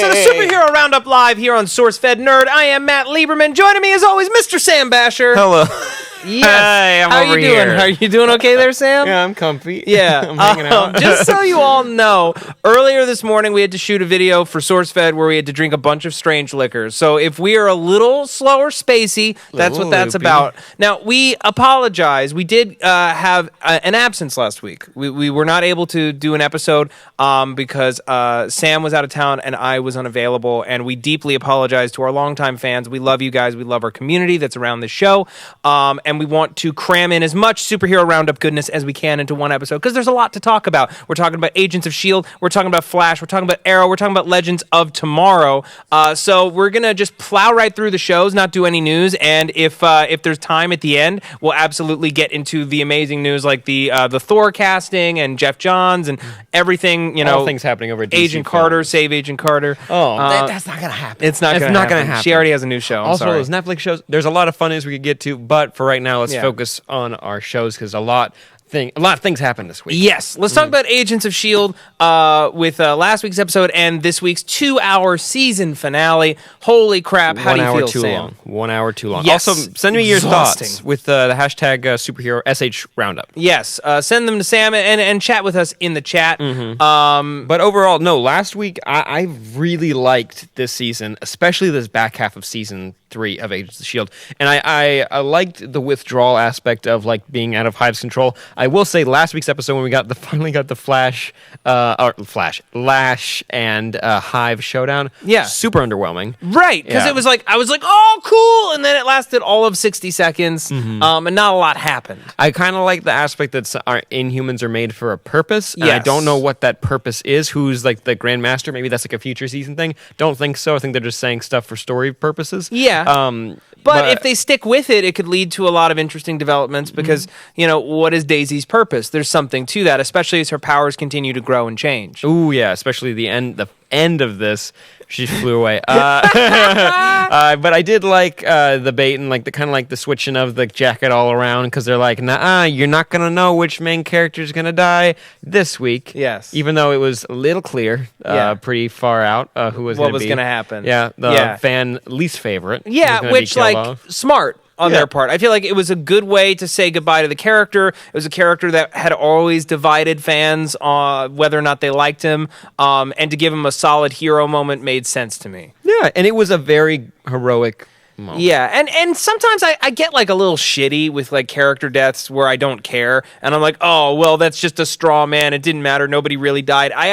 to the Superhero Roundup Live here on SourceFedNERD. I am Matt Lieberman. Joining me, as always, Mr. Sam Basher. Hello. Yes. Hi, I'm How over you doing? here. Are you doing okay there, Sam? Yeah, I'm comfy. Yeah. I'm hanging out. Just so you all know, earlier this morning we had to shoot a video for SourceFed where we had to drink a bunch of strange liquors. So if we are a little slower spacey, that's what that's loopy. about. Now, we apologize. We did have an absence last week. We were not able to do an episode because Sam was out of town and I was unavailable, and we deeply apologize to our longtime fans. We love you guys. We love our community that's around this show. And we want to cram in as much superhero roundup goodness as we can into one episode because there's a lot to talk about. We're talking about Agents of S.H.I.E.L.D., we're talking about Flash, we're talking about Arrow, we're talking about Legends of Tomorrow. So we're going to just plow right through the shows, not do any news, and if there's time at the end, we'll absolutely get into the amazing news like the Thor casting and Jeff Johns and everything, All things happening over at DC Agent Films. Carter, Save Agent Carter. That's not going to happen. It's not going to happen. She already has a new show. I'm Also, sorry. those Netflix shows, there's a lot of fun news we could get to, but for right now, let's focus on our shows because a lot of things happened this week. Yes. Let's talk about Agents of S.H.I.E.L.D. With last week's episode and this week's 2-hour season finale. Holy crap. How do you feel, Sam? 1 hour too long. Yes. Also, send me your Exhausting. thoughts with the hashtag superhero SH Roundup. Yes. Send them to Sam and chat with us in the chat. But overall, no, last week, I really liked this season, especially this back half of season 3 of Agents of S.H.I.E.L.D. And I liked the withdrawal aspect of like being out of Hive's control. I will say last week's episode when we finally got the Lash and Hive showdown. Yeah. Super underwhelming. Right. Because it was like, I was like, oh, cool. And then it lasted all of 60 seconds and not a lot happened. I kind of like the aspect that our Inhumans are made for a purpose. And I Yes. don't know what that purpose is. Who's like the Grand Master? Maybe that's like a future season thing. Don't think so. I think they're just saying stuff for story purposes. Yeah. But if they stick with it, it could lead to a lot of interesting developments because, what is Daisy's purpose? There's something to that, especially as her powers continue to grow and change. Ooh, yeah, especially the end of this. She flew away. But I did like the bait and like the kind of like the switching of the jacket all around because they're like, nah, you're not gonna know which main character is gonna die this week. Yes. Even though it was a little clear, pretty far out who was What gonna was be. going to happen. Yeah, the fan least favorite. who was Yeah, gonna be which, killed like, off. smart on Yeah. their part. I feel like it was a good way to say goodbye to the character. It was a character that had always divided fans on whether or not they liked him, and to give him a solid hero moment made sense to me. Yeah, and it was a very heroic moment. Yeah, and sometimes I get like a little shitty with like character deaths where I don't care, and I'm like, oh, well, that's just a straw man. It didn't matter. Nobody really died. I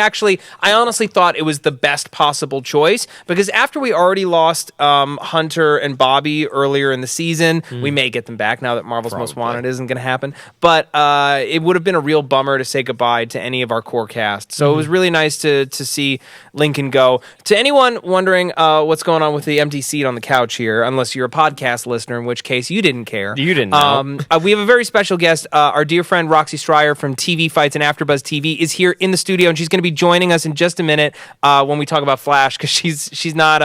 honestly thought it was the best possible choice because after we already lost Hunter and Bobby earlier in the season, we may get them back now that Marvel's Most Wanted isn't going to happen, but it would have been a real bummer to say goodbye to any of our core cast. So it was really nice to see Lincoln go. To anyone wondering what's going on with the empty seat on the couch here, unless you're a podcast listener, in which case you didn't care. You didn't know. We have a very special guest. Our dear friend Roxy Stryer from TV Fights and AfterBuzz TV is here in the studio, and she's going to be joining us in just a minute when we talk about Flash because she's not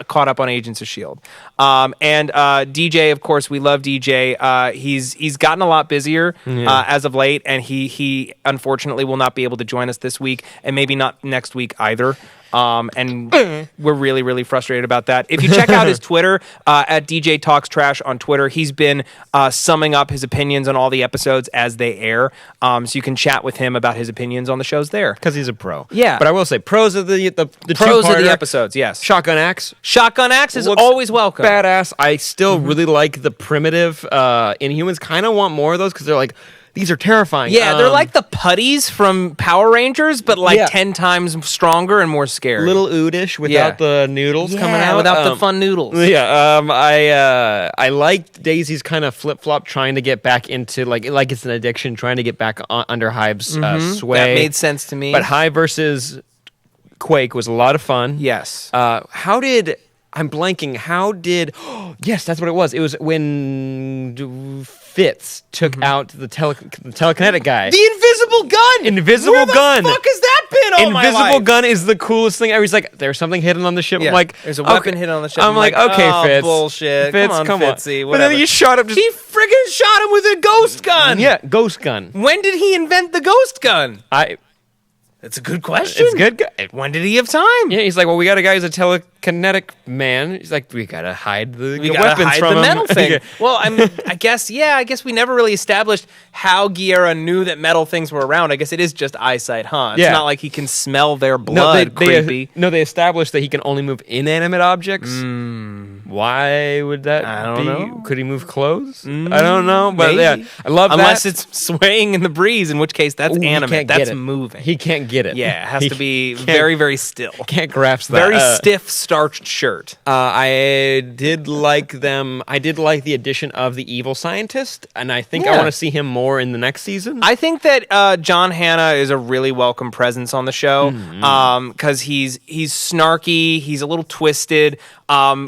caught up on Agents of S.H.I.E.L.D. And DJ, of course, we love DJ. He's gotten a lot busier as of late, and he unfortunately will not be able to join us this week, and maybe not next week either. And we're really, really frustrated about that. If you check out his Twitter, at DJ Talks Trash on Twitter, he's been summing up his opinions on all the episodes as they air. So you can chat with him about his opinions on the shows there. Because he's a pro. Yeah. But I will say, pros of the Pros of two-parter, the episodes, yes. Shotgun Axe. Shotgun Axe is Looks always welcome. Badass. I still really like the primitive Inhumans. Kind of want more of those because they're like, these are terrifying. Yeah, they're like the putties from Power Rangers, but like 10 times stronger and more scary. little oodish without the noodles coming out. without the fun noodles. Yeah, I liked Daisy's kind of flip flop, trying to get back into like it's an addiction, trying to get back under Hive's sway. That made sense to me. But Hive versus Quake was a lot of fun. Yes. I'm blanking. Yes, that's what it was. It was when Fitz took out the telekinetic guy. The invisible gun! Invisible gun! Where the fuck has that been all my Invisible life? gun is the coolest thing ever. He's like, there's something hidden on the ship. Yeah. I'm like, there's a weapon hidden on the ship. I'm like, okay, oh, Fitz. bullshit. Fitz, come on, Fitzy. But Whatever. then you shot him. He friggin' shot him with a ghost gun! Yeah, ghost gun. When did he invent the ghost gun? That's a good question. It's good. When did he have time? Yeah, he's like, well, we got a guy who's a telekinetic man. He's like, we gotta hide the weapons from the him. metal thing. Well, I guess we never really established how Guerra knew that metal things were around. I guess it is just eyesight, huh? It's not like he can smell their blood. Creepy. They established that he can only move inanimate objects. Why would that I don't know. Could he move clothes? I don't know, but Maybe. I love Unless that. it's swaying in the breeze, in which case that's animate. That's moving. He can't get it. Yeah, it has to be very, very still. Can't grasp that. Very stiff, starched shirt. I did like them. I did like the addition of the evil scientist, and I think I want to see him more in the next season. I think that John Hannah is a really welcome presence on the show because he's snarky, he's a little twisted.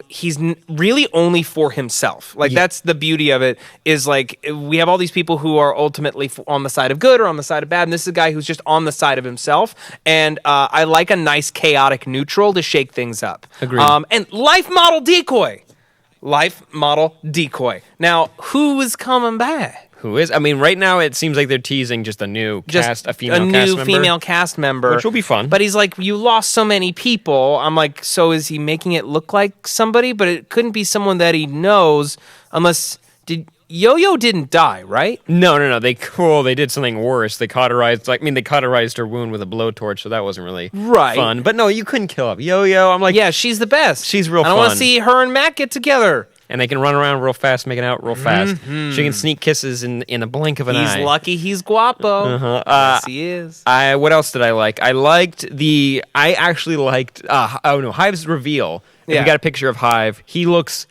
He's really only for himself. Like that's the beauty of it. Is like we have all these people who are ultimately on the side of good or on the side of bad, and this is a guy who's just on the side of himself. And I like a nice chaotic neutral to shake things up. Agreed. And life model decoy. Now, who is coming back? Who is? I mean, right now it seems like they're teasing just a new cast, a female cast member, which will be fun. But he's like, you lost so many people. I'm like, so is he making it look like somebody? But it couldn't be someone that he knows, unless Yo-Yo didn't die, right? No. They did something worse. They cauterized her wound with a blowtorch, so that wasn't really fun. But no, you couldn't kill her. Yo-Yo, I'm like, yeah, she's the best. She's real fun. I want to see her and Matt get together. And they can run around real fast, making out real fast. She can sneak kisses in a blink of an eye. He's lucky he's guapo. Yes, he is. What else did I like? I actually liked Hive's reveal. Yeah. We got a picture of Hive. He looks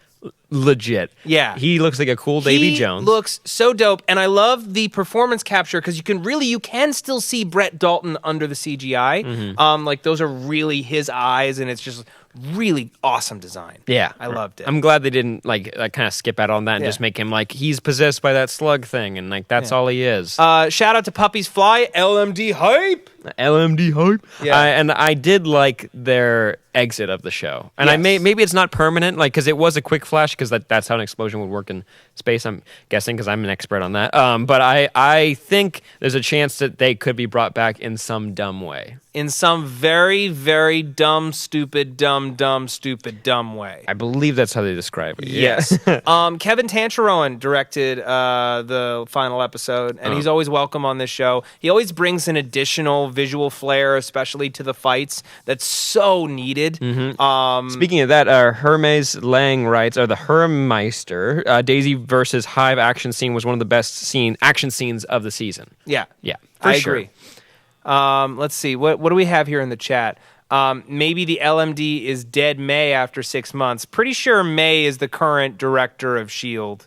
legit. Yeah. He looks like a cool Davy Jones. He looks so dope. And I love the performance capture because you can still see Brett Dalton under the CGI. Like those are really his eyes, and it's just really awesome design. Yeah. I loved it. I'm glad they didn't kind of skip out on that and just make him like he's possessed by that slug thing and like that's all he is. Shout out to Puppies Fly, LMD hype. Yeah. And I did like their exit of the show. And maybe it's not permanent, like because it was a quick flash because that's how an explosion would work in space. I'm guessing because I'm an expert on that. But I think there's a chance that they could be brought back in some dumb way. In some very, very dumb, stupid way. I believe that's how they describe it. Yes. Kevin Tancharoen directed the final episode, and he's always welcome on this show. He always brings an additional visual flair, especially to the fights, that's so needed. Speaking of that, Hermes Lang writes, the Hermeister, Daisy versus Hive action scene was one of the best action scenes of the season. Yeah. For I sure. agree. Let's see. What do we have here in the chat? Maybe the LMD is dead May after 6 months. Pretty sure May is the current director of S.H.I.E.L.D.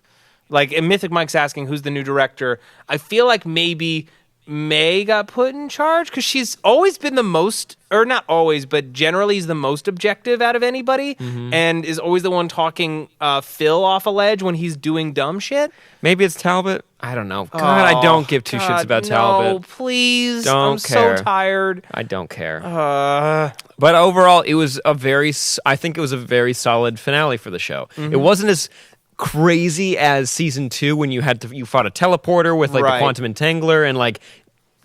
Like, and Mythic Mike's asking who's the new director. I feel like maybe May got put in charge because she's always been the most, or not always, but generally is the most objective out of anybody and is always the one talking Phil off a ledge when he's doing dumb shit. Maybe it's Talbot. I don't know. God, I don't give two shits about Talbot. No, please. I'm so tired. I don't care. But overall, I think it was a very solid finale for the show. It wasn't as crazy as season 2 when you fought a teleporter with like the quantum entangler and like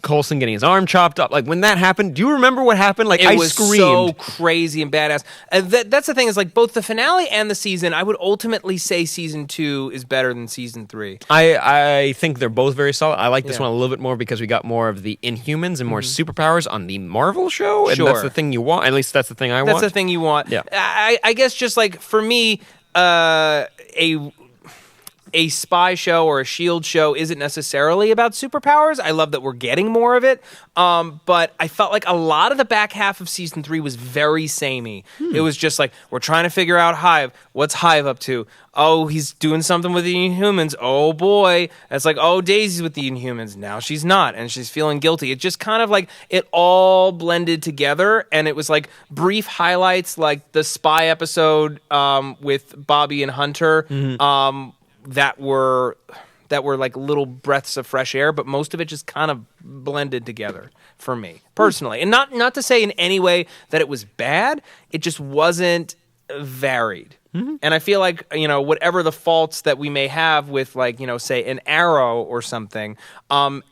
Coulson getting his arm chopped up. Like when that happened, do you remember what happened? Like I screamed. So crazy and badass. That's the thing is like both the finale and the season, I would ultimately say season 2 is better than season 3. I think they're both very solid. I like this one a little bit more because we got more of the Inhumans and more superpowers on the Marvel show. And that's the thing you want. At least that's the thing I want. That's the thing you want. Yeah. I guess just like for me, a spy show or a S.H.I.E.L.D. show isn't necessarily about superpowers. I love that we're getting more of it. But I felt like a lot of the back half of season 3 was very samey. It was just like, we're trying to figure out Hive. What's Hive up to? Oh, he's doing something with the Inhumans. Oh, boy. It's like, oh, Daisy's with the Inhumans. Now she's not, and she's feeling guilty. It just kind of like, it all blended together, and it was like brief highlights, like the spy episode with Bobby and Hunter, that were like little breaths of fresh air, but most of it just kind of blended together for me personally. And not to say in any way that it was bad, it just wasn't varied. And I feel like, whatever the faults that we may have with like, say an Arrow or something,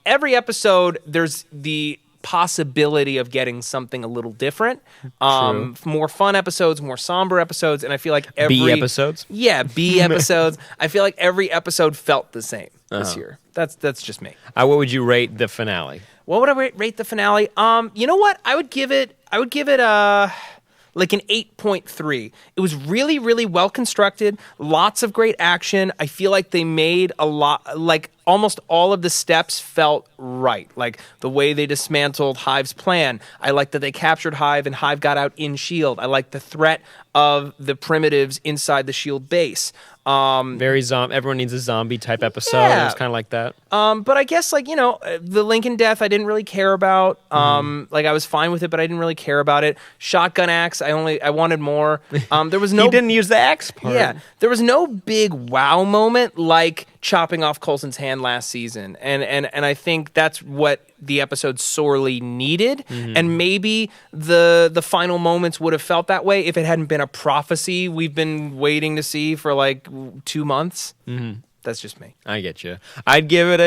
every episode there's the possibility of getting something a little different. More fun episodes, more somber episodes, and I feel like B episodes? Yeah, B episodes. I feel like every episode felt the same this year. That's just me. What would you rate the finale? What would I rate the finale? You know what? I would give it like an 8.3. It was really, really well constructed. Lots of great action. I feel like they made a lot, like almost all of the steps felt right. Like the way they dismantled Hive's plan. I like that they captured Hive and Hive got out in S.H.I.E.L.D. I like the threat of the primitives inside the S.H.I.E.L.D. base. Very everyone needs a zombie type episode. Yeah. It was kind of like that. But I guess the Lincoln death I didn't really care about. Like I was fine with it, but I didn't really care about it. Shotgun axe, I wanted more. There was no He didn't use the axe part. Yeah, there was no big wow moment like chopping off Coulson's hand last season, and I think that's what the episode sorely needed. And maybe the final moments would have felt that way if it hadn't been a prophecy we've been waiting to see for like 2 months. That's just me. I get you. I'd give it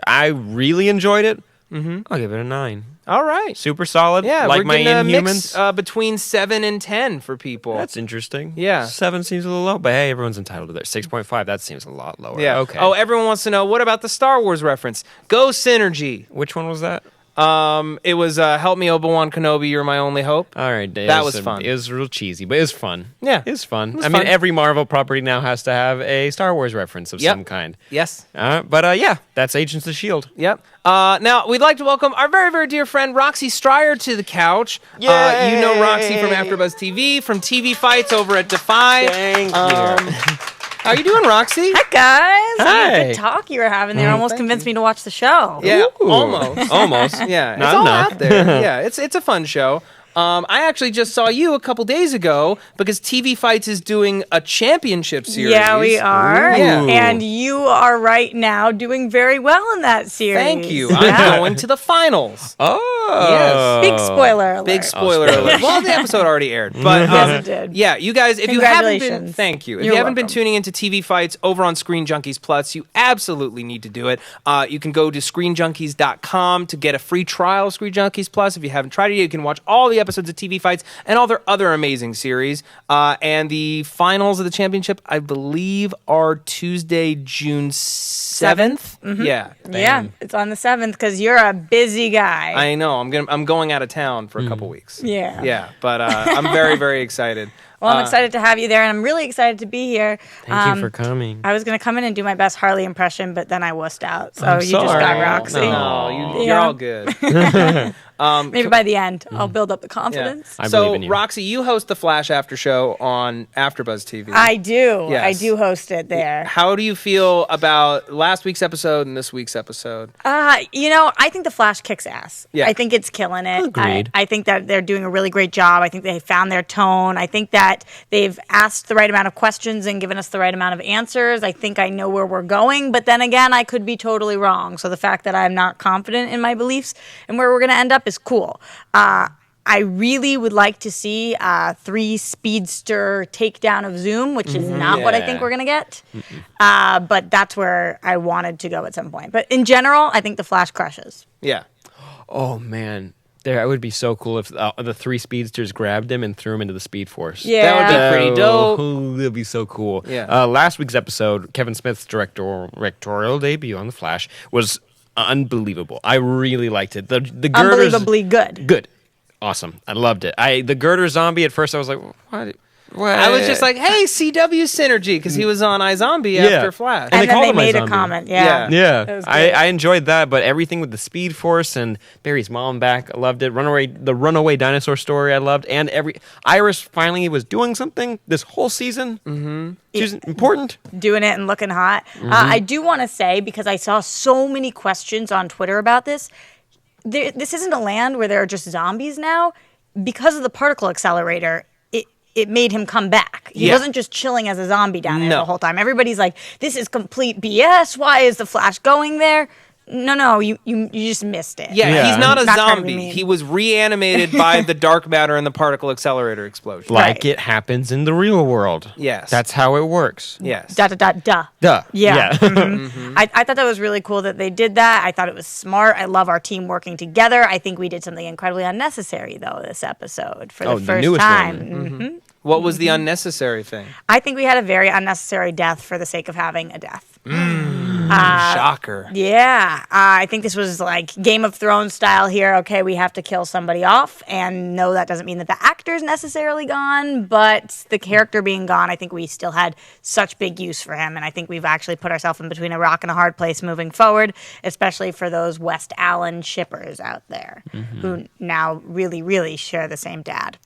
I really enjoyed it. I'll give it a 9. All right. Super solid. Yeah, like we're my getting a Inhumans. mix between 7 and 10 for people. That's interesting. Yeah. 7 seems a little low, but hey, everyone's entitled to that. 6.5, that seems a lot lower. Yeah. Okay. Oh, everyone wants to know, what about the Star Wars reference? Go Synergy. Which one was that? It was Help Me Obi-Wan Kenobi, You're My Only Hope. All right. That was fun. It was real cheesy, but it was fun. Yeah. It was fun. was I mean, fun. every Marvel property now has to have a Star Wars reference of some kind. Yes. But yeah, that's Agents of S.H.I.E.L.D. Yep. Now, we'd like to welcome our very, very dear friend Roxy Stryer to the couch. You know Roxy from AfterBuzz TV, from TV Fights over at Defy. Thank you. How you doing, Roxy? Hi, guys. Hi. Good talk you were having there. Almost convinced me to watch the show. Yeah, Ooh. almost. Almost. Yeah, it's Not all enough. out there. Yeah, it's a fun show. I actually just saw you a couple days ago because TV Fights is doing a championship series. Yeah, we are. Ooh. Yeah. And you are right now doing very well in that series. Thank you. I'm going to the finals. Oh. Yes. Big spoiler alert. Big spoiler alert. Well, the episode already aired, but Yes, it did. yeah, you guys, if you haven't been, Congratulations. thank you. If You're you haven't been welcome. tuning into TV Fights over on Screen Junkies Plus, you absolutely need to do it. You can go to screenjunkies.com to get a free trial of Screen Junkies Plus. If you haven't tried it yet, you can watch all the episodes of TV Fights and all their other amazing series. And the finals of the championship, I believe, are Tuesday, June 7th. Yeah. Yeah, it's on the 7th because you're a busy guy. I know. I'm going out of town for a couple weeks. Yeah. Yeah, but I'm very, very excited. Well, I'm excited to have you there, and I'm really excited to be here. Thank you for coming. I was going to come in and do my best Harley impression, but then I wussed out. So I'm you just got sorry. Roxy. No, you're Yeah. all good. Maybe by the end, I'll build up the confidence. I So, believe in you. Roxy, you host the Flash After Show on AfterBuzz TV. I do. Yes. I do host it there. How do you feel about last week's episode and this week's episode? I think The Flash kicks ass. Yeah. I think it's killing it. Agreed. I think that they're doing a really great job. I think they found their tone. I think that they've asked the right amount of questions and given us the right amount of answers. I think I know where we're going, but then again, I could be totally wrong. So the fact that I'm not confident in my beliefs and where we're going to end up is cool. I really would like to see a 3 speedster takedown of Zoom, which is not what I think Yeah. we're going to get. But that's where I wanted to go at some point. But in general, I think The Flash crushes. Yeah. Oh, man. It would be so cool if the 3 speedsters grabbed him and threw him into the Speed Force. Yeah. That would be pretty dope. That'd be so cool. Yeah. Last week's episode, Kevin Smith's directorial debut on The Flash was unbelievable. I really liked it. The girders, Unbelievably good. good, awesome. I loved it. The girder zombie at first, I was like, what? I was just like, hey, CW Synergy, because he was on iZombie Yeah. after Flash. And And they then called they him made a iZombie. comment. Yeah. Yeah, That was great. I enjoyed that, but everything with the Speed Force and Barry's mom back, I loved it. The runaway dinosaur story, I loved, and Iris finally was doing something this whole season. Mm-hmm. She's important. Doing it and looking hot. I do want to say, because I saw so many questions on Twitter about this, this isn't a land where there are just zombies now. Because of the particle accelerator, it made him come back. He Yeah. wasn't just chilling as a zombie down there No. the whole time. Everybody's like, this is complete BS. Why is the Flash going there? No, you just missed it. Yeah, he's not a Not trying to be zombie. mean. He was reanimated by the dark matter and the particle accelerator explosion. Like Right. it happens in the real world. Yes. That's how it works. Yes. Duh. Duh. Yeah. I thought that was really cool that they did that. I thought it was smart. I love our team working together. I think we did something incredibly unnecessary, though, this episode for the the first newest time. one. What was the unnecessary thing? I think we had a very unnecessary death for the sake of having a death. Shocker. Yeah, I think this was like Game of Thrones style here. Okay, we have to kill somebody off. And no, that doesn't mean that the actor's necessarily gone, but the character being gone, I think we still had such big use for him. And I think we've actually put ourselves in between a rock and a hard place moving forward, especially for those West Allen shippers out there who now really, really share the same dad.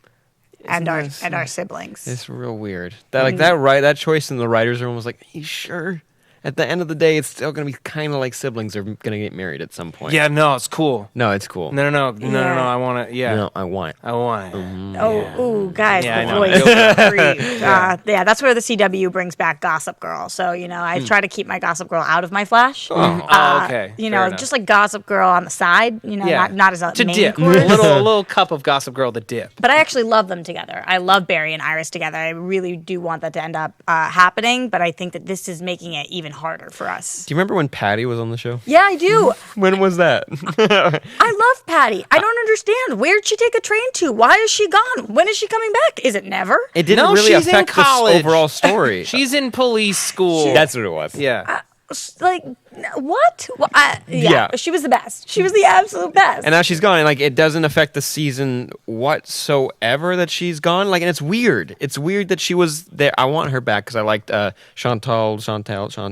And our siblings. It's real weird. That choice in the writers' room was like, are you sure? At the end of the day, it's still going to be kind of like siblings are going to get married at some point. Yeah, no, it's cool. No, it's cool. No, Yeah. I want to, yeah. No, I want it. I want it. Oh, guys, Yeah, I the know. voice. Yeah, that's where the CW brings back Gossip Girl. So, I try to keep my Gossip Girl out of my Flash. Oh, okay. Fair enough. Just like Gossip Girl on the side, Yeah. not as a to main dip. course. a little cup of Gossip Girl to dip. But I actually love them together. I love Barry and Iris together. I really do want that to end up happening, but I think that this is making it even harder for us. Do you remember when Patty was on the show? Yeah, I do. When was that? I love Patty. I don't understand. Where'd she take a train to? Why is she gone? When is she coming back? Is it never? It didn't No, really she's in affect the college. overall story. She's in police school. That's what it was. Yeah. Like, what? Well, Yeah. She was the best. She was the absolute best. And now she's gone. And, like, it doesn't affect the season whatsoever that she's gone. Like, and it's weird. It's weird that she was there. I want her back because I liked Chantal.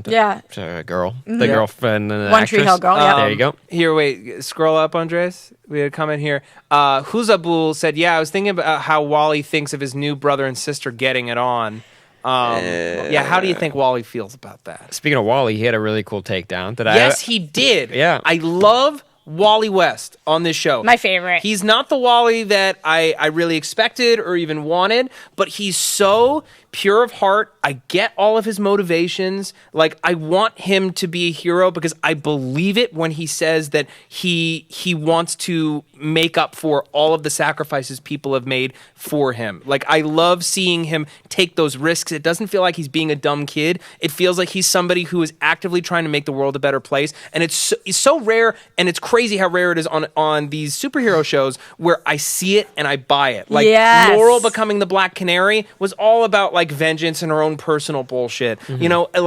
Yeah. Girl. The girlfriend and the One actress. Tree Hill Girl, yeah. There you go. Here, wait. Scroll up, Andres. We had a comment here. Huzabul said, yeah, I was thinking about how Wally thinks of his new brother and sister getting it on. Yeah, how do you think Wally feels about that? Speaking of Wally, he had a really cool takedown. Yes, he did. Yeah. I love Wally West on this show. My favorite. He's not the Wally that I really expected or even wanted, but he's so pure of heart. I get all of his motivations. Like, I want him to be a hero because I believe it when he says that he wants to make up for all of the sacrifices people have made for him. Like, I love seeing him take those risks. It doesn't feel like he's being a dumb kid. It feels like he's somebody who is actively trying to make the world a better place. And it's so rare, and it's crazy how rare it is on these superhero shows where I see it and I buy it. Like, Yes. Laurel becoming the Black Canary was all about, like, vengeance and her own personal bullshit.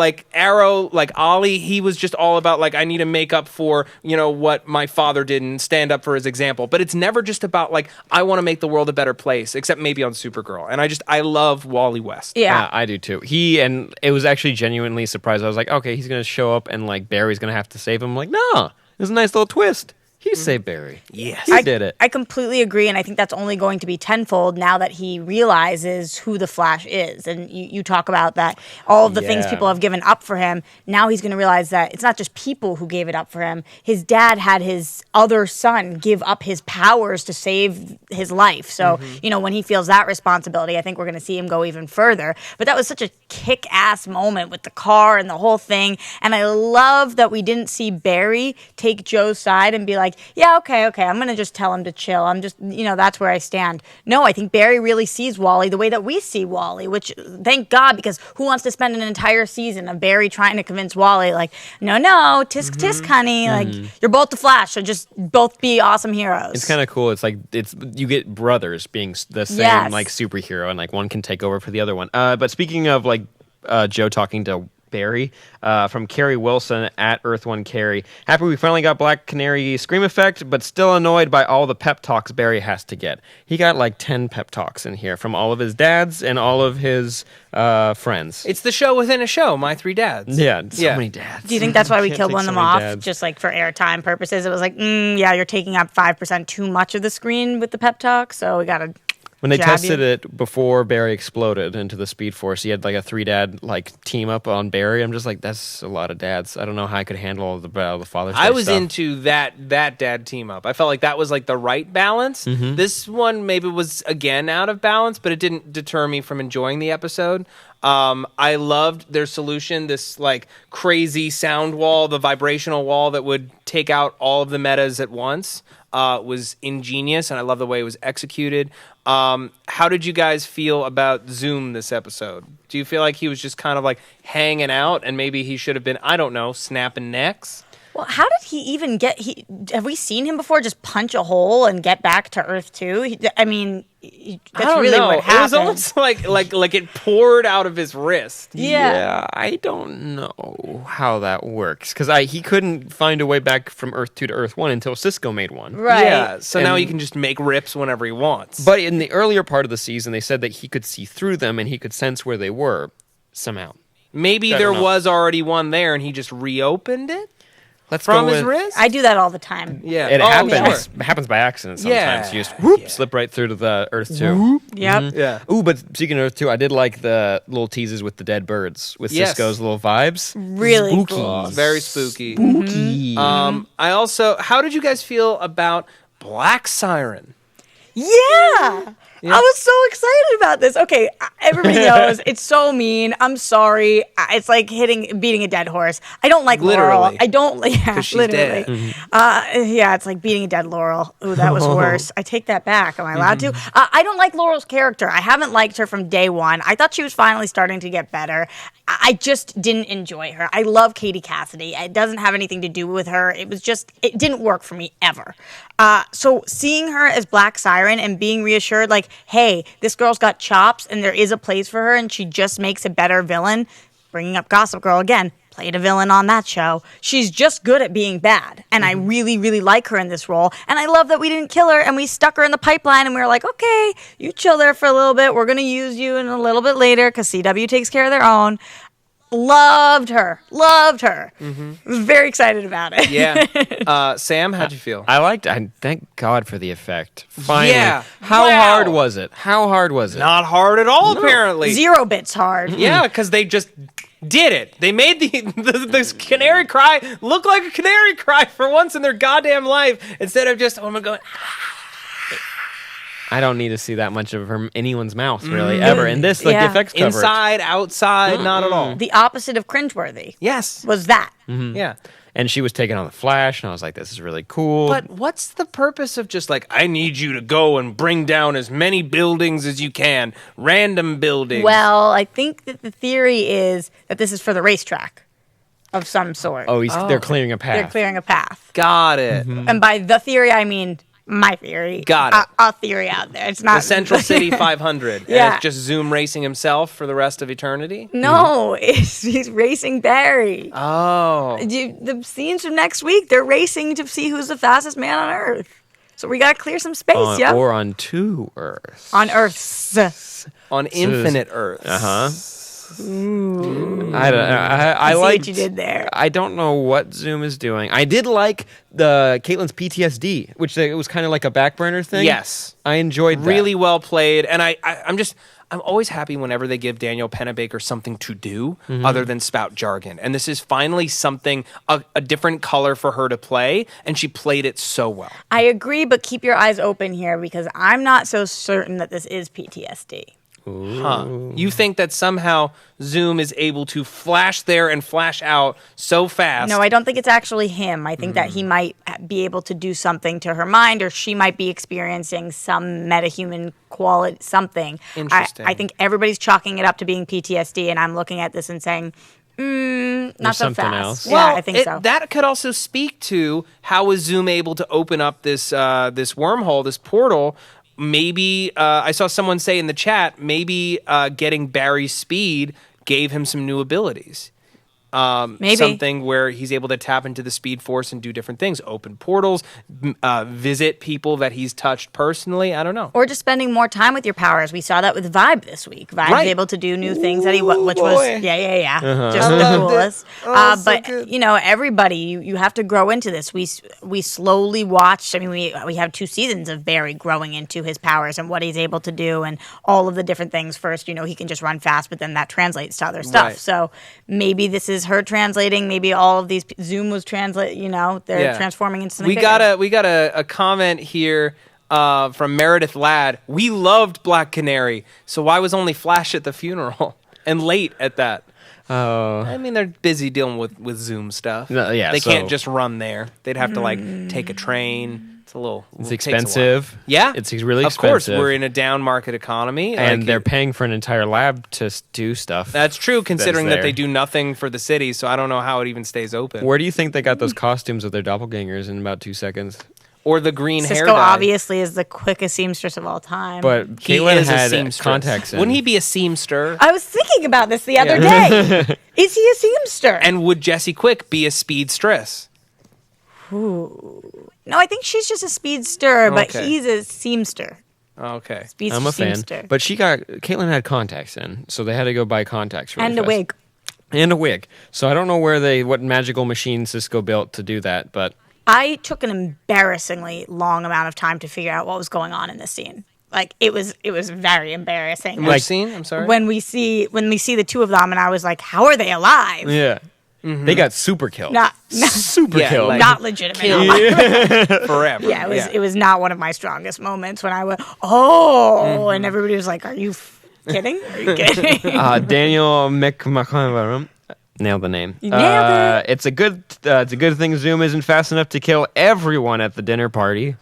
Like Arrow, like Ollie, he was just all about, like, I need to make up for, what my father did and stand up for his example. But it's never just about, like, I want to make the world a better place, except maybe on Supergirl. And I love Wally West. Yeah. I do too. And it was actually genuinely surprised. I was like, okay, he's going to show up and, like, Barry's going to have to save him. I'm like, no, there's a nice little twist. He saved Barry. Yes. He did it. I completely agree, and I think that's only going to be tenfold now that he realizes who the Flash is. And you talk about that, all of the things Yeah. people have given up for him. Now he's going to realize that it's not just people who gave it up for him. His dad had his other son give up his powers to save his life. So, when he feels that responsibility, I think we're going to see him go even further. But that was such a kick-ass moment with the car and the whole thing. And I love that we didn't see Barry take Joe's side and be like, yeah, okay, I'm going to just tell him to chill. I'm just, that's where I stand. No, I think Barry really sees Wally the way that we see Wally, which, thank God, because who wants to spend an entire season of Barry trying to convince Wally, like, no, tisk, tisk, honey, like, you're both the Flash, so just both be awesome heroes. It's kind of cool. It's like you get brothers being the same Yes. like superhero, and like one can take over for the other one. But speaking of like Joe talking to Barry, from Carrie Wilson at Earth One Carrie. Happy we finally got Black Canary scream effect, but still annoyed by all the pep talks Barry has to get. He got like 10 pep talks in here from all of his dads and all of his friends. It's the show within a show, My Three Dads. Yeah, so many dads. Do you think that's why we Can't killed take one of so them many off, dads. just like for airtime purposes? It was like, yeah, you're taking up 5% too much of the screen with the pep talk, so we gotta When they jab tested you. it before Barry exploded into the Speed Force, he had like a 3-dad like team up on Barry. I'm just like, that's a lot of dads. I don't know how I could handle all the Father's Day I was stuff. into that dad team up. I felt like that was like the right balance. This one maybe was again out of balance, but it didn't deter me from enjoying the episode. I loved their solution, this like crazy sound wall, the vibrational wall that would take out all of the metas at once. Was ingenious, and I love the way it was executed. How did you guys feel about Zoom this episode? Do you feel like he was just kind of like hanging out, and maybe he should have been, I don't know, snapping necks? Well, how did he even have we seen him before just punch a hole and get back to Earth 2? That's I don't really know. what happened. It was almost like it poured out of his wrist. Yeah. I don't know how that works because he couldn't find a way back from Earth 2 to Earth 1 until Cisco made one. Right. Yeah, so now And- he can just make rips whenever he wants. But in the earlier part of the season, they said that he could see through them and he could sense where they were somehow. Maybe I there don't know. was already one there, and he just reopened it Let's from go his with, wrist? I do that all the time. Yeah. It Oh, happens. sure. It happens by accident sometimes. Yeah. You just whoop, Yeah. slip right through to the Earth 2. Yep. Yeah. Ooh, but speaking of Earth 2, I did like the little teases with the dead birds, with Yes. Cisco's little vibes. Really Spooky. cool. Very spooky. Spooky. I also, how did you guys feel about Black Siren? Yeah. I was so excited about this. Okay, everybody knows it's so mean. I'm sorry. It's like beating a dead horse. I don't like Laurel. Literally. I don't. Yeah, 'Cause she's literally. dead. Yeah, it's like beating a dead Laurel. Ooh, that was worse. I take that back. Am I allowed to? I don't like Laurel's character. I haven't liked her from day one. I thought she was finally starting to get better. I just didn't enjoy her. I love Katie Cassidy. It doesn't have anything to do with her. It didn't work for me ever. So seeing her as Black Siren and being reassured, like, hey, this girl's got chops and there is a place for her and she just makes a better villain. Bringing up Gossip Girl again, played a villain on that show. She's just good at being bad. And I really, really like her in this role. And I love that we didn't kill her and we stuck her in the pipeline and we were like, okay, you chill there for a little bit. We're going to use you in a little bit later because CW takes care of their own. Loved her. Was very excited about it. Yeah. Sam, how'd you feel? I liked it. Thank God for the effect. Finally. Yeah. How Wow. hard was it? How hard was it? Not hard at all, apparently. 0 bits hard. Yeah, because they just did it. They made this canary cry look like a canary cry for once in their goddamn life instead of just, oh my God. I don't need to see that much of anyone's mouth, really, ever. And this, like, Yeah. the effects cover it. Inside, outside, not at all. The opposite of cringeworthy Yes. was that. Yeah. And she was taking on the Flash, and I was like, this is really cool. But what's the purpose of just like, I need you to go and bring down as many buildings as you can, random buildings? Well, I think that the theory is that this is for the racetrack of some sort. they're clearing a path. They're clearing a path. Got it. And by the theory, I mean my theory. Got it. A theory out there. It's not The Central City 500. And Yeah. it's just Zoom racing himself for the rest of eternity? No, he's racing Barry. Oh. The scenes from next week, they're racing to see who's the fastest man on Earth. So we got to clear some space, yeah? Or on 2 Earths. On Earth's. On infinite Earths. Uh-huh. I don't. I see like what you did there. I don't know what Zoom is doing. I did like the Caitlin's PTSD, which it was kind of like a back burner thing. Yes. I enjoyed that. Really well played. And I'm always happy whenever they give Danielle Pennebaker something to do other than spout jargon. And this is finally something, a different color for her to play. And she played it so well. I agree, but keep your eyes open here because I'm not so certain that this is PTSD. Huh. You think that somehow Zoom is able to flash there and flash out so fast? No, I don't think it's actually him. I think that he might be able to do something to her mind, or she might be experiencing some metahuman quality, something. Interesting. I think everybody's chalking it up to being PTSD, and I'm looking at this and saying, not so something fast. else. Yeah, Well, I think so. That could also speak to how is Zoom able to open up this this wormhole, this portal. Maybe I saw someone say in the chat, maybe getting Barry's speed gave him some new abilities. Maybe. something where he's able to tap into the Speed Force and do different things, open portals, visit people that he's touched personally. I don't know. Or just spending more time with your powers. We saw that with Vibe this week. Vibe's Right. able to do new things that which boy. was just the loved it. coolest. Oh, so but good. everybody, you have to grow into this. We slowly watched. I mean, we have 2 seasons of Barry growing into his powers and what he's able to do and all of the different things. First, he can just run fast, but then that translates to other stuff. Right. So maybe this is her translating. Maybe all of these Zoom was they're transforming into something We bigger. got a comment here from Meredith Ladd. We loved Black Canary, so why was only Flash at the funeral and late at that? I mean, they're busy dealing with Zoom stuff. No, yeah, they so- can't just run there. They'd have to take a train. It's a little. It's takes a while. expensive. Yeah, It's really Of course, expensive. we're in a down market economy, and they're paying for an entire lab to do stuff. That's true, considering that there. they do nothing for the city. So I don't know how it even stays open. Where do you think they got those costumes of their doppelgangers in about 2 seconds? Or the green hair Cisco dye. obviously is the quickest seamstress of all time. But He Caitlin is a had seamstress. contacts in. Wouldn't he be a seamster? I was thinking about this the other day. Is he a seamster? And would Jessie Quick be a speedstress? No, I think she's just a speedster, but Okay. he's a seamster. Okay. Speedster, I'm a fan. seamster. But Caitlin had contacts in, so they had to go buy contacts really And a fast. wig. And a wig. So I don't know what magical machine Cisco built to do that, but I took an embarrassingly long amount of time to figure out what was going on in this scene. Like it was very embarrassing. Which scene? I'm sorry. When we see the 2 of them, and I was like, how are they alive? yeah. They got super killed. Not super Yeah, killed. like- not legitimate. Forever. Yeah, it was not one of my strongest moments when I went, oh, and everybody was like, are you kidding? Are you kidding? Daniel McMahon nailed the name. You nailed it. It's a good thing Zoom isn't fast enough to kill everyone at the dinner party.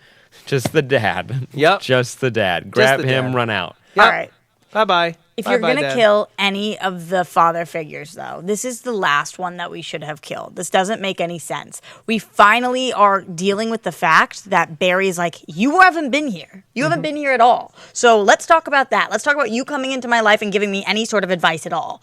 Just the dad. Yep. Just the dad. Grab the him, dad. run out. Yep. All right. Bye-bye. If you're Bye-bye, going to Dad. kill any of the father figures, though, this is the last one that we should have killed. This doesn't make any sense. We finally are dealing with the fact that Barry's like, you haven't been here. You haven't been here at all. So let's talk about that. Let's talk about you coming into my life and giving me any sort of advice at all.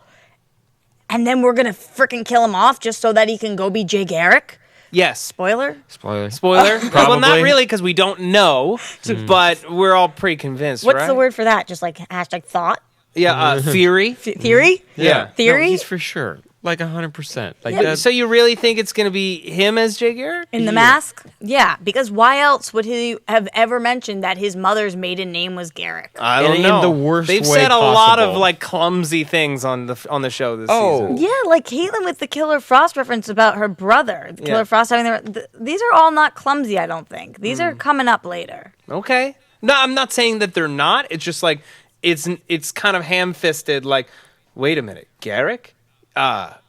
And then we're going to freaking kill him off just so that he can go be Jay Garrick? Yes. Spoiler? Spoiler. Spoiler? Well, not Probably. really, because we don't know, but we're all pretty convinced, What's right? the word for that? Just like hashtag thought? Yeah, theory. Theory? Yeah. Theory? No, he's for sure. Like 100%. Like Yeah. that. So you really think it's going to be him as Jay Garrick? In the mask? Yeah, because why else would he have ever mentioned that his mother's maiden name was Garrick? I don't in know. the worst They've way said a lot of possible. clumsy things on the show this Oh. season. Yeah, like Caitlin with the Killer Frost reference about her brother. The Killer Frost having these are all not clumsy, I don't think. These are coming up later. Okay. No, I'm not saying that they're not. It's just like it's kind of ham-fisted. Like, wait a minute, Garrick?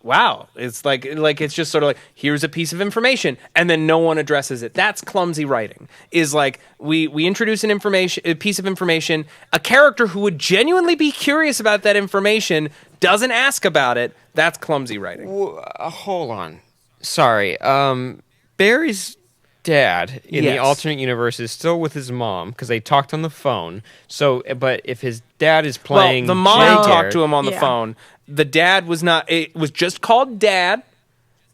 Wow. It's like it's just sort of like, here's a piece of information, and then no one addresses it. That's clumsy writing. Is like we introduce a piece of information, a character who would genuinely be curious about that information doesn't ask about it. That's clumsy writing. Hold on. Sorry. Barry's dad in the Yes. alternate universe is still with his mom because they talked on the phone. So, but if his dad is playing, Well, the mom Jay talked Garrick- to him on the Yeah. phone. The dad was not. It was just called Dad,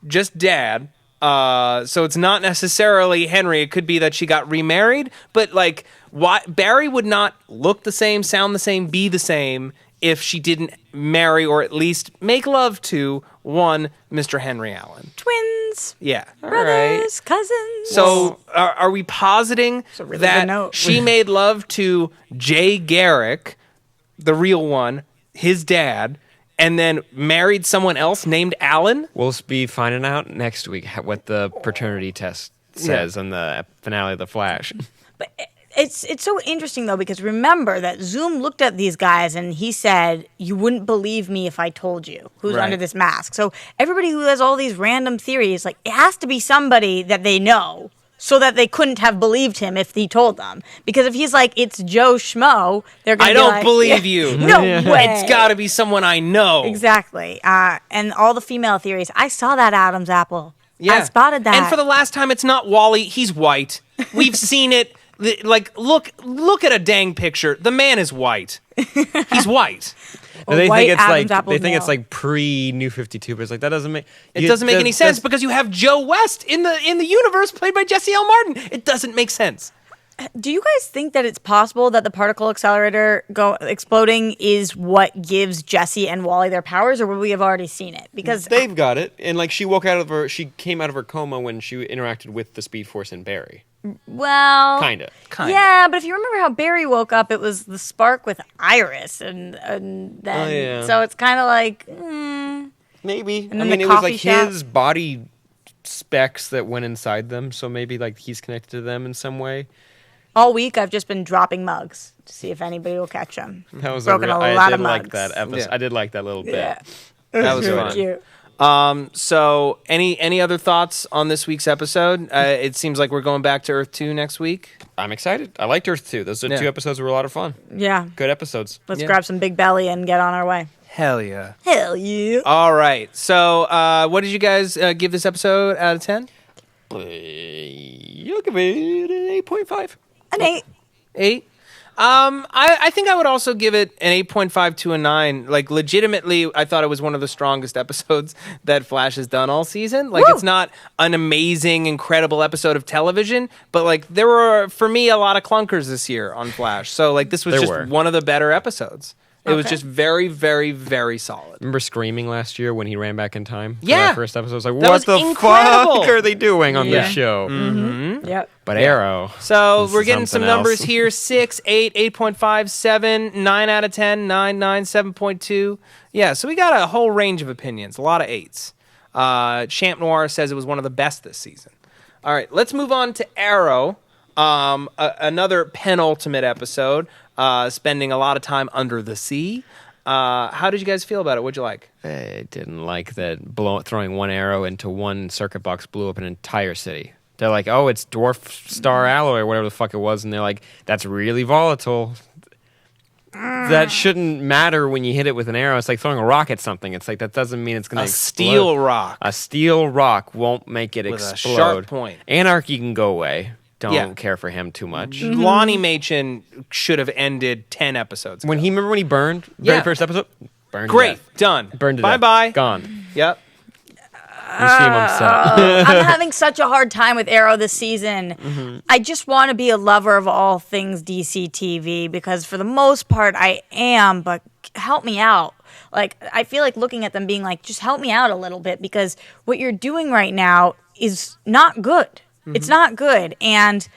just Dad. So it's not necessarily Henry. It could be that she got remarried. But like, why Barry would not look the same, sound the same, be the same if she didn't marry or at least make love to one Mr. Henry Allen. Twins, Yeah. brothers, cousins. So are we positing a really good that note. she made love to Jay Garrick, the real one, his dad, and then married someone else named Alan? We'll be finding out next week what the paternity test says on the finale of The Flash. But it's so interesting though, because remember that Zoom looked at these guys and he said, "You wouldn't believe me if I told you who's Right. under this mask." So everybody who has all these random theories, like it has to be somebody that they know, so that they couldn't have believed him if he told them. Because if he's like, "It's Joe Schmo," they're going I to be don't like, believe you. No way. It's got to be someone I know. Exactly. And all the female theories. I saw that Adam's apple. Yeah. I spotted that. And for the last time, it's not Wally. He's white. We've seen it. Look at a dang picture. The man is white. He's white. And they white think it's Adam's like apple they think it's male. like pre New 52, but it's like that doesn't make It doesn't make any sense because you have Joe West in the universe played by Jesse L. Martin. It doesn't make sense. Do you guys think that it's possible that the particle accelerator exploding is what gives Jesse and Wally their powers, or would we have already seen it? Because they've got it, and like she came out of her coma when she interacted with the Speed Force and Barry. well, Kinda. Yeah, but if you remember how Barry woke up, it was the spark with Iris, and then yeah. so it's kind of like Maybe. And I then mean, the it was coffee like shop. his body specs that went inside them, so maybe like he's connected to them in some way. all week I've just been dropping mugs to see if anybody will catch them. That was Broken a I lot did of like mugs. that episode. Yeah. I did like that little bit. Yeah, That was really fun. cute. So any other thoughts on this week's episode? It seems like we're going back to Earth 2 next week. I'm excited. I liked Earth 2. Those Yeah. 2 episodes were a lot of fun. Yeah, Good episodes. let's Yeah. grab some Big Belly and get on our way. Hell yeah. Hell yeah! All right. So what did you guys give this episode out of 10? You'll give it an 8.5. An 8. 8? I think I would also give it an 8.5 to a 9. Like, legitimately, I thought it was one of the strongest episodes that Flash has done all season. Like, Woo! it's not an amazing, incredible episode of television, but, like, there were, for me, a lot of clunkers this year on Flash. So, like, this was There just were. one of the better episodes. It was Okay. just very, very, very solid. Remember Screaming last year when he ran back in time? For Yeah. that first episode. I was like, That what was the incredible. fuck are they doing on Yeah. this show? Yep. But Arrow. So This we're is getting some something numbers else. here: 6, 8, 8.5, 7, 9 out of 10, 9, 9, 7.2. Yeah, so we got a whole range of opinions, a lot of 8s. Champ Noir says it was one of the best this season. All right, let's move on to Arrow, another penultimate episode, spending a lot of time under the sea. How did you guys feel about it? What'd you like? I didn't like that throwing one arrow into one circuit box blew up an entire city. They're like, oh, it's dwarf star alloy or whatever the fuck it was. And they're like, that's really volatile. That shouldn't matter when you hit it with an arrow. It's like throwing a rock at something. It's like, that doesn't mean it's going to A explode. steel rock. A steel rock won't make it With a explode. sharp point. Anarchy can go away. Don't Yeah. care for him too much. Lonnie Machin should have ended 10 episodes ago. When he burned, Yeah. very first episode, burned to Great, death. done. Burned to death. Bye-bye. Gone. Yep. You seem upset. I'm having such a hard time with Arrow this season. I just want to be a lover of all things DC TV because for the most part I am, but help me out. Like, I feel like looking at them being like, just help me out a little bit because what you're doing right now is not good. It's not good. And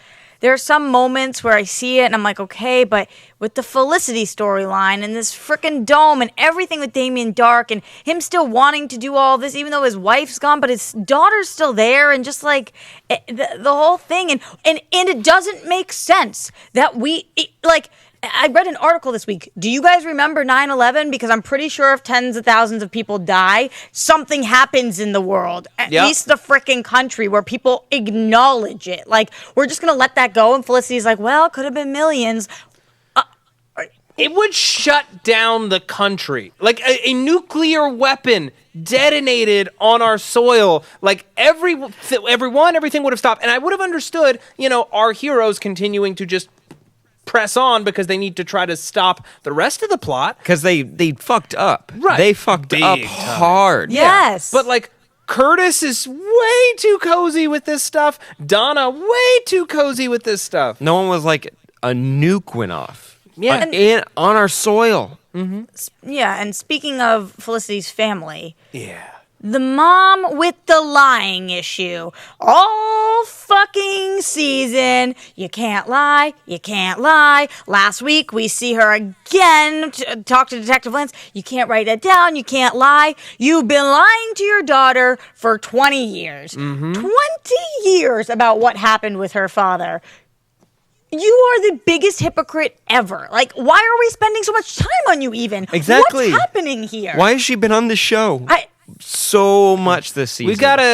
there are some moments where I see it and I'm like, okay, but with the Felicity storyline and this frickin' dome and everything with Damien Dark and him still wanting to do all this, even though his wife's gone, but his daughter's still there, and just like the whole thing, and it doesn't make sense that I read an article this week. Do you guys remember 9/11? Because I'm pretty sure if tens of thousands of people die, something happens in the world. At Yep. least the frickin' country where people acknowledge it. Like, we're just going to let that go. And Felicity's like, well, it could have been millions. It would shut down the country. Like a nuclear weapon detonated on our soil. Like everything would have stopped. And I would have understood, our heroes continuing to just press on because they need to try to stop the rest of the plot. Because they fucked up. Right. They fucked Big up time. hard. Yes. But like Curtis is way too cozy with this stuff. Donna way too cozy with this stuff. No one was like, a nuke went off. Yeah. On our soil. Yeah, and speaking of Felicity's family, Yeah. the mom with the lying issue all fucking season. You can't lie. You can't lie. Last week we see her again talk to Detective Lance. You can't write that down. You can't lie. You've been lying to your daughter for 20 years. 20 years about what happened with her father. You are the biggest hypocrite ever. Like, why are we spending so much time on you even? Exactly. What's happening here? Why has she been on this show? So much this season.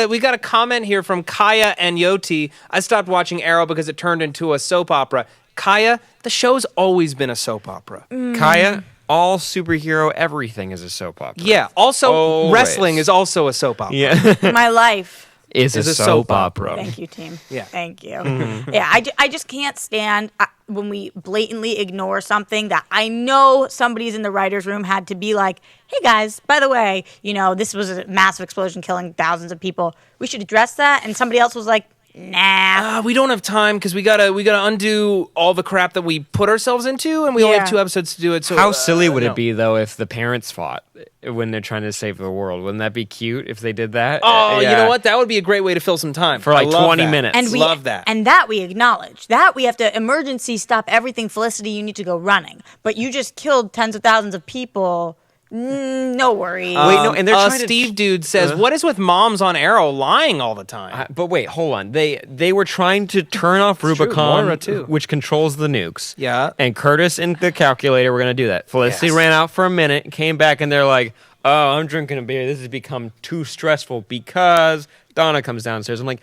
We got a comment here from Kaya and Yoti. I stopped watching Arrow because it turned into a soap opera. Kaya, the show's always been a soap opera. Kaya, all superhero everything is a soap opera. Yeah. Also, Always. wrestling is also a soap opera. Yeah. My life. is a soap opera. Thank you, team. Yeah. Thank you. Yeah, I just can't stand when we blatantly ignore something that I know somebody's in the writer's room had to be like, hey guys, by the way, this was a massive explosion killing thousands of people. We should address that. And somebody else was like, nah. We don't have time because we gotta undo all the crap that we put ourselves into, and we only have 2 episodes to do it. So How silly would no. it be though if the parents fought when they're trying to save the world? Wouldn't that be cute if they did that? Oh, Yeah. you know what? That would be a great way to fill some time For like I love 20 that. minutes. And we love that. And that we acknowledge. That we have to emergency stop everything. Felicity, you need to go running. But you just killed tens of thousands of people. No worries. Wait, no, and they're trying to- Steve Dude says, "What is with moms on Arrow lying all the time?" But wait, hold on. They were trying to turn off true. Rubicon, Moira, too. which controls the nukes. Yeah. And Curtis and the calculator were going to do that. Felicity Yes. ran out for a minute, came back, and they're like, "Oh, I'm drinking a beer. This has become too stressful because Donna comes downstairs." I'm like,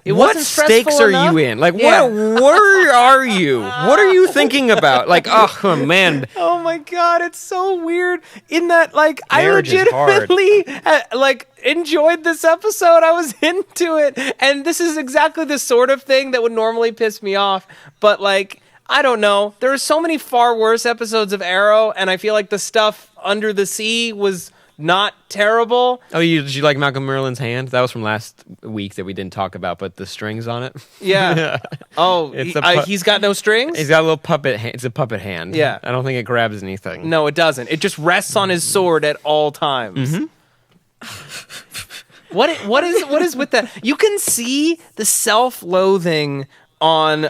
what wasn't stakes stressful are enough? you in? Like, Yeah. what are you? What are you thinking about? Like, oh man. Oh my god, it's so weird. In that, like, Marriage is I hard. legitimately enjoyed this episode. I was into it, and this is exactly the sort of thing that would normally piss me off. But like, I don't know. There are so many far worse episodes of Arrow, and I feel like the stuff under the sea was not terrible. Oh, did you like Malcolm Merlin's hand? That was from last week that we didn't talk about, but the strings on it. Yeah. Oh, he's got no strings? He's got a little puppet hand. It's a puppet hand. Yeah. I don't think it grabs anything. No, it doesn't. It just rests on his sword at all times. Mm-hmm. What is with that? You can see the self-loathing on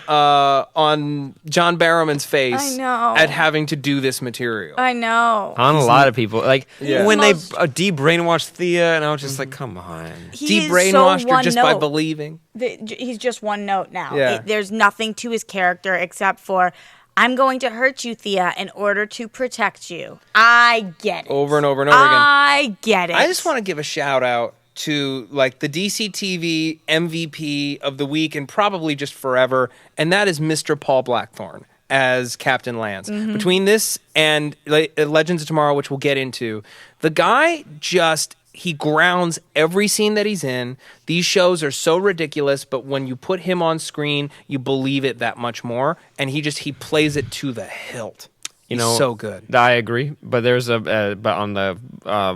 John Barrowman's face I know. at having to do this material. I know. On a lot of people. Like, Yeah. when He's they de-brainwashed Thea, and I was just like, come on. He is De-brainwashed so her one just by note. believing. He's just one note now. Yeah. There's nothing to his character except for, I'm going to hurt you, Thea, in order to protect you. I get it. Over and over and over again. I get it. I just want to give a shout out to like the DC TV MVP of the week and probably just forever, and that is Mr. Paul Blackthorne as Captain Lance. Between this and Legends of Tomorrow, which we'll get into, the guy just he grounds every scene that he's in. These shows are so ridiculous, but when you put him on screen, you believe it that much more, and he plays it to the hilt. You He's know, so good. I agree, but there's but on the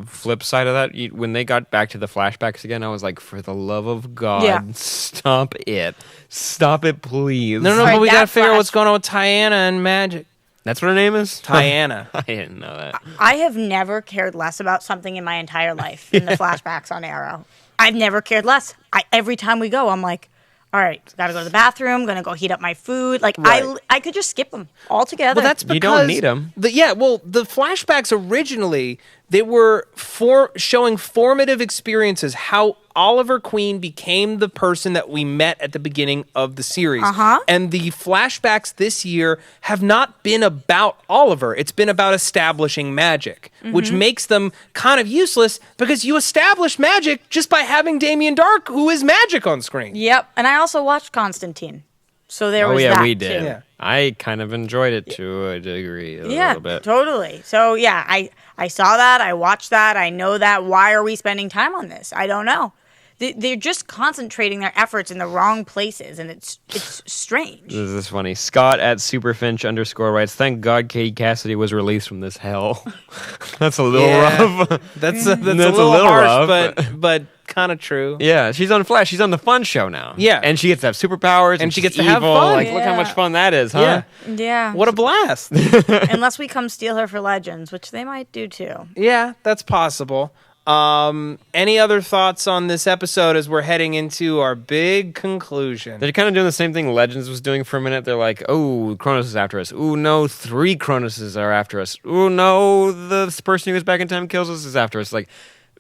flip side of that, when they got back to the flashbacks again, I was like, for the love of God, stop it, please. No, Sorry, but we that got to figure out flash- what's going on with Tiana and Magic. That's what her name is. Tiana. I didn't know that. I have never cared less about something in my entire life than the flashbacks on Arrow. I've never cared less. Every time we go, I'm like, all right, gotta go to the bathroom, gonna go heat up my food. Like, Right. I could just skip them altogether. Well, that's because You don't need 'em. The flashbacks originally they were showing formative experiences, how Oliver Queen became the person that we met at the beginning of the series. And the flashbacks this year have not been about Oliver. It's been about establishing magic, which makes them kind of useless because you establish magic just by having Damien Dark, who is magic on screen. Yep. And I also watched Constantine. So there Oh was yeah, that we did. too. Yeah. I kind of enjoyed it to a degree, a Yeah, little bit. totally. So yeah, I saw that. I watched that. I know that. Why are we spending time on this? I don't know. They're just concentrating their efforts in the wrong places, and it's strange. This is funny. Scott at Superfinch _ writes, "Thank God Katie Cassidy was released from this hell." That's a little rough. That's a a little little harsh, rough. but kind of true. Yeah, she's on Flash. She's on the fun show now. Yeah. And she gets to have superpowers. And she she's gets to have evil. fun. Like, look how Yeah. much fun that is, huh? Yeah. Yeah. What a blast. Unless we come steal her for Legends, which they might do too. Yeah, that's possible. Any other thoughts on this episode as we're heading into our big conclusion? They're kind of doing the same thing Legends was doing for a minute. They're like, oh, Kronos is after us. Ooh, no, 3 Cronoses are after us. Ooh, no, the person who goes back in time kills us is after us. Like,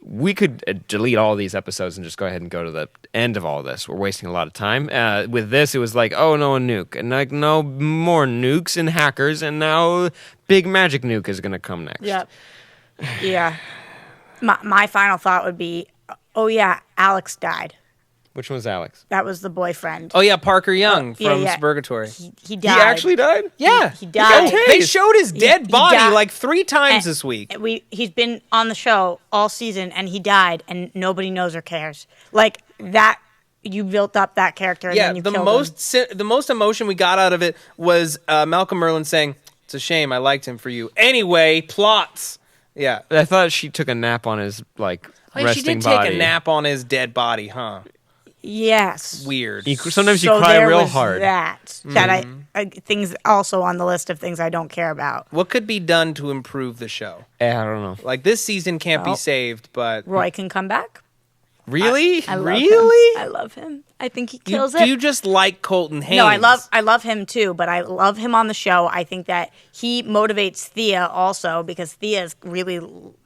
we could delete all these episodes and just go ahead and go to the end of all this. We're wasting a lot of time. With this, it was like, oh, no, a nuke. And like, no more nukes and hackers. And now big magic nuke is going to come next. Yep. Yeah. My final thought would be, oh yeah, Alex died. Which one's Alex? That was the boyfriend. Oh yeah, Parker Young yeah, from yeah. Suburgatory. He died. He actually died? Yeah, He died. They showed his dead he body died. like 3 times this week. He's been on the show all season, and he died, and nobody knows or cares. Like that, you built up that character, and Yeah, then you the killed him. the most emotion we got out of it was Malcolm Merlin saying, "It's a shame, I liked him for you." Anyway, plots. Yeah. I thought she took a nap on his, like, Oh, yeah, resting she did body. take a nap on his dead body, huh? Yes. Weird. Sometimes you So cry there real was hard. That I things also on the list of things I don't care about. What could be done to improve the show? I don't know. Like, this season can't be Well, saved, but Roy can come back. Really? I love Really? him. I love him. I think he do kills it. you just like Colton Haynes? No, I love him too, but I love him on the show. I think that he motivates Thea also because Thea's really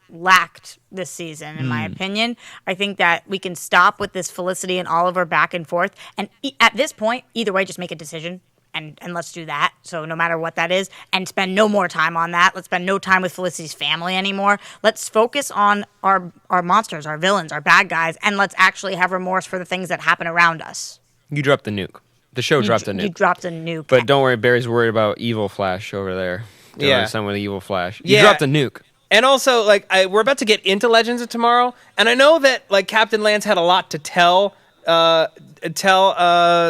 lacked this season, in my opinion. I think that we can stop with this Felicity and Oliver back and forth, and at this point, either way, just make a decision. And let's do that. So no matter what that is, and spend no more time on that. Let's spend no time with Felicity's family anymore. Let's focus on our monsters, our villains, our bad guys, and let's actually have remorse for the things that happen around us. You dropped the nuke. The show dropped a nuke. You dropped a nuke. But don't worry, Barry's worried about Evil Flash over there. Yeah. Some with the Evil Flash. You Yeah. dropped a nuke. And also, like, we're about to get into Legends of Tomorrow, and I know that like Captain Lance had a lot to tell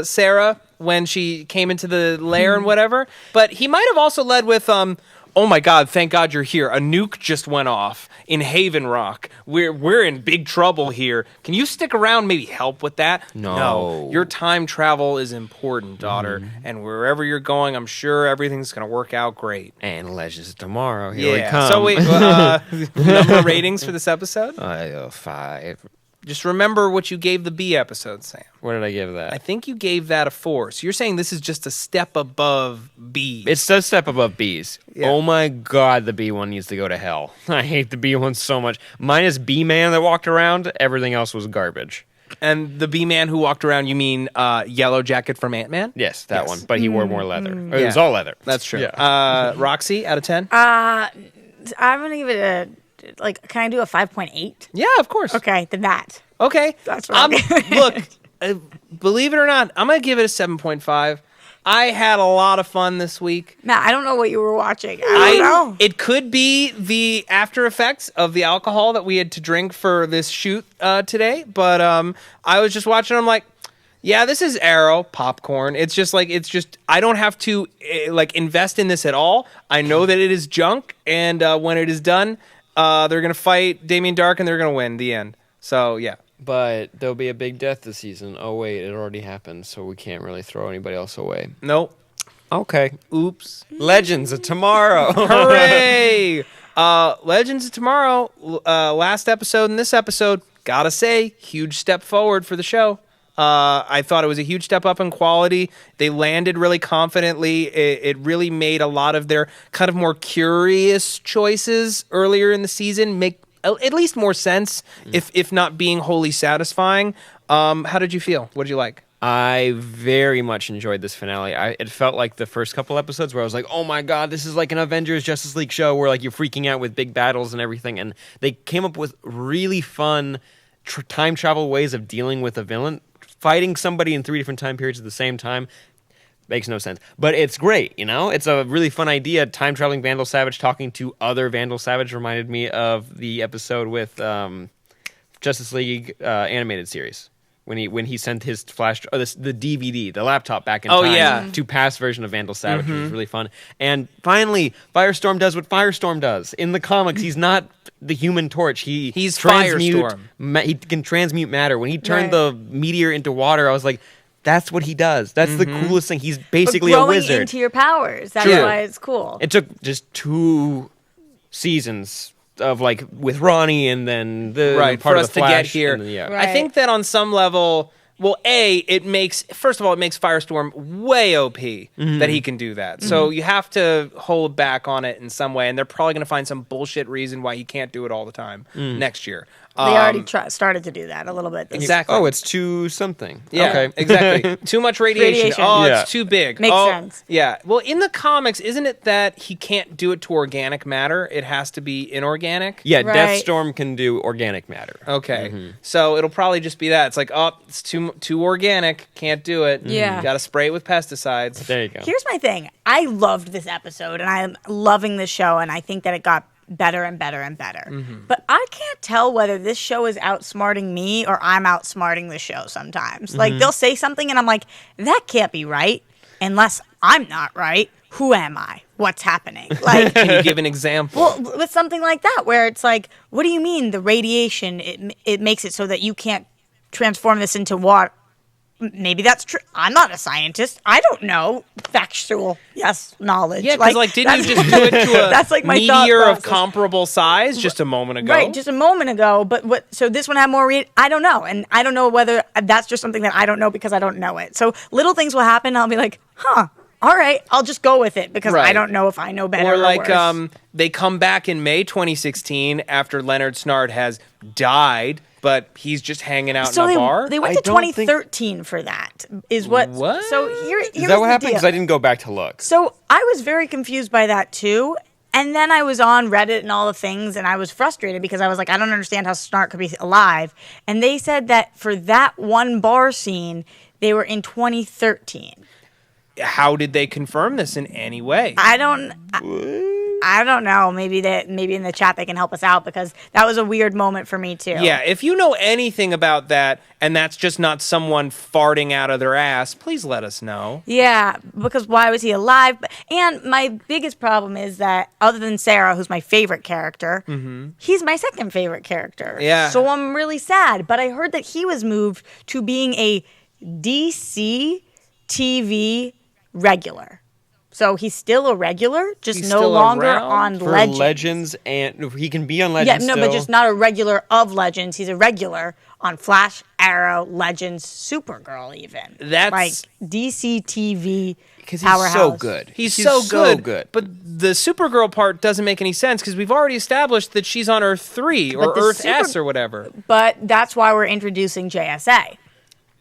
Sarah when she came into the lair and whatever, but he might have also led with, "Oh my God, thank God you're here. A nuke just went off in Haven Rock. We're in big trouble here. Can you stick around, maybe help with that?" No. Your time travel is important, daughter, and wherever you're going, I'm sure everything's gonna work out great. And Legends of Tomorrow. Here we Yeah. come. So wait, number ratings for this episode? 5. Just remember what you gave the B episode, Sam. What did I give that? I think you gave that a 4. So you're saying this is just a step above B. It's a step above B's. Yeah. Oh my God, the B one needs to go to hell. I hate the B one so much. Minus B-Man that walked around, everything else was garbage. And the B man who walked around, you mean Yellow Jacket from Ant-Man? Yes, that one. But he wore more leather. It was Yeah. all leather. That's true. Yeah. Roxy, out of 10? I'm gonna give it a can I do a 5.8? Yeah, of course. Okay, then that. Okay. That's what I'll give. Look, believe it or not, I'm going to give it a 7.5. I had a lot of fun this week. Matt, I don't know what you were watching. I don't know. It could be the after effects of the alcohol that we had to drink for this shoot today, but I was just watching. I'm like, yeah, this is Arrow popcorn. It's just I don't have to invest in this at all. I know that it is junk, and when it is done, they're gonna fight Damien Dark and they're gonna win. The end. So yeah. But there'll be a big death this season. Oh, wait, it already happened, so we can't really throw anybody else away. Nope. Okay. Oops. Legends of Tomorrow. Hooray! Legends of Tomorrow, last episode and this episode, gotta say, huge step forward for the show. I thought it was a huge step up in quality. They landed really confidently. It really made a lot of their kind of more curious choices earlier in the season make at least more sense, if not being wholly satisfying. How did you feel? What did you like? I very much enjoyed this finale. It felt like the first couple episodes where I was like, oh my God, this is like an Avengers Justice League show where like you're freaking out with big battles and everything. And they came up with really fun time travel ways of dealing with a villain. Fighting somebody in 3 different time periods at the same time makes no sense. But it's great, you know? It's a really fun idea. Time-traveling Vandal Savage talking to other Vandal Savage reminded me of the episode with Justice League animated series. When he sent his the DVD, the laptop back in time to past version of Vandal Savage. It was really fun. And finally, Firestorm does what Firestorm does. In the comics, he's not the Human Torch. He's Firestorm. He can transmute matter. When he turned the meteor into water, I was like, that's what he does. That's the coolest thing. He's basically a wizard. Growing into your powers. That's why it's cool. It took just 2 seasons of like with Ronnie and then the part for of us the Flash to get here. and then, Right. I think that on some level, well, it makes Firestorm way OP that he can do that. So you have to hold back on it in some way, and they're probably going to find some bullshit reason why he can't do it all the time next year. They already started to do that a little bit. Exactly. Oh, it's too something. Yeah, Okay. exactly. Too much radiation. Oh, Yeah. it's too big. Makes oh, sense. Yeah. Well, in the comics, isn't it that he can't do it to organic matter? It has to be inorganic? Yeah, Right. Deathstorm can do organic matter. Okay. So it'll probably just be that. It's like, oh, it's too organic. Can't do it. Yeah. Got to spray it with pesticides. There you go. Here's my thing. I loved this episode, and I'm loving this show, and I think that it got better and better and better. But I can't tell whether this show is outsmarting me or I'm outsmarting the show sometimes. Like, they'll say something, and I'm like, that can't be right unless I'm not right. Who am I? What's happening? Like, Can you give an example? well, with something like that, where it's like, what do you mean the radiation, it makes it so that you can't transform this into water? Maybe that's true. I'm not a scientist. I don't know factual, knowledge. Yeah, because didn't you just do it to a that's like my thought meteor of process. comparable size just a moment ago? Right, just a moment ago. But what? So this one had more. I don't know, and I don't know whether that's just something that I don't know because I don't know it. So little things will happen. And I'll be like, huh. All right, I'll just go with it because I Right. don't know if I know better Or like worse. they come back in May 2016 after Leonard Snart has died, but he's just hanging out So in a bar. they went I to don't think- 2013 for that. Is what? What? So here's Is that what the happened? deal. Because I didn't go back to look. So I was very confused by that too. And then I was on Reddit and all the things, and I was frustrated because I was like, I don't understand how Snart could be alive. And they said that for that one bar scene, they were in 2013. How did they confirm this in any way? I don't know. Maybe in the chat they can help us out because that was a weird moment for me too. Yeah, if you know anything about that and that's just not someone farting out of their ass, please let us know. Yeah, because why was he alive? And my biggest problem is that other than Sarah, who's my favorite character, he's my second favorite character. Yeah. So I'm really sad. But I heard that he was moved to being a DC TV regular. So he's still a regular, just He's no still longer around on For Legends. Legends, and he can be on Yeah, Legends no, still. but just not a regular of Legends. He's a regular on Flash, Arrow, Legends, Supergirl, even. That's- like DC TV because he's powerhouse. so good. He's so good. But the Supergirl part doesn't make any sense because we've already established that she's on Earth 3 or But the Earth S or whatever. But that's why we're introducing JSA.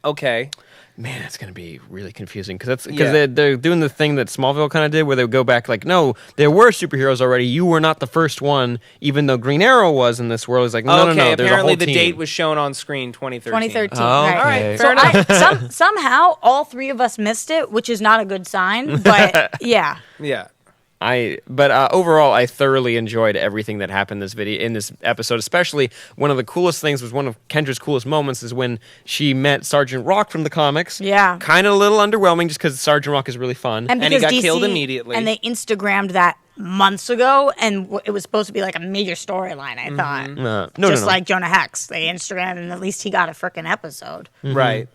Okay. Man, it's gonna be really confusing because Yeah. they're doing the thing that Smallville kind of did, where they would go back like, no, there were superheroes already. You were not the first one, even though Green Arrow was in this world. It's like, no, okay, no, there's a apparently whole the team. date was shown on screen 2013. 2013. Oh, right. okay. All right, So fair enough. somehow all three of us missed it, which is not a good sign. But yeah. Yeah. But overall, I thoroughly enjoyed everything that happened in this episode. Especially one of the coolest things was one of Kendra's coolest moments is when she met Sergeant Rock from the comics. Yeah. kind of a little underwhelming just because Sergeant Rock is really fun. And he because got DC, killed immediately. And they Instagrammed that months ago, and it was supposed to be like a major storyline, I thought. no, Just no. like Jonah Hex. They Instagrammed, and at least he got a freaking episode. Right.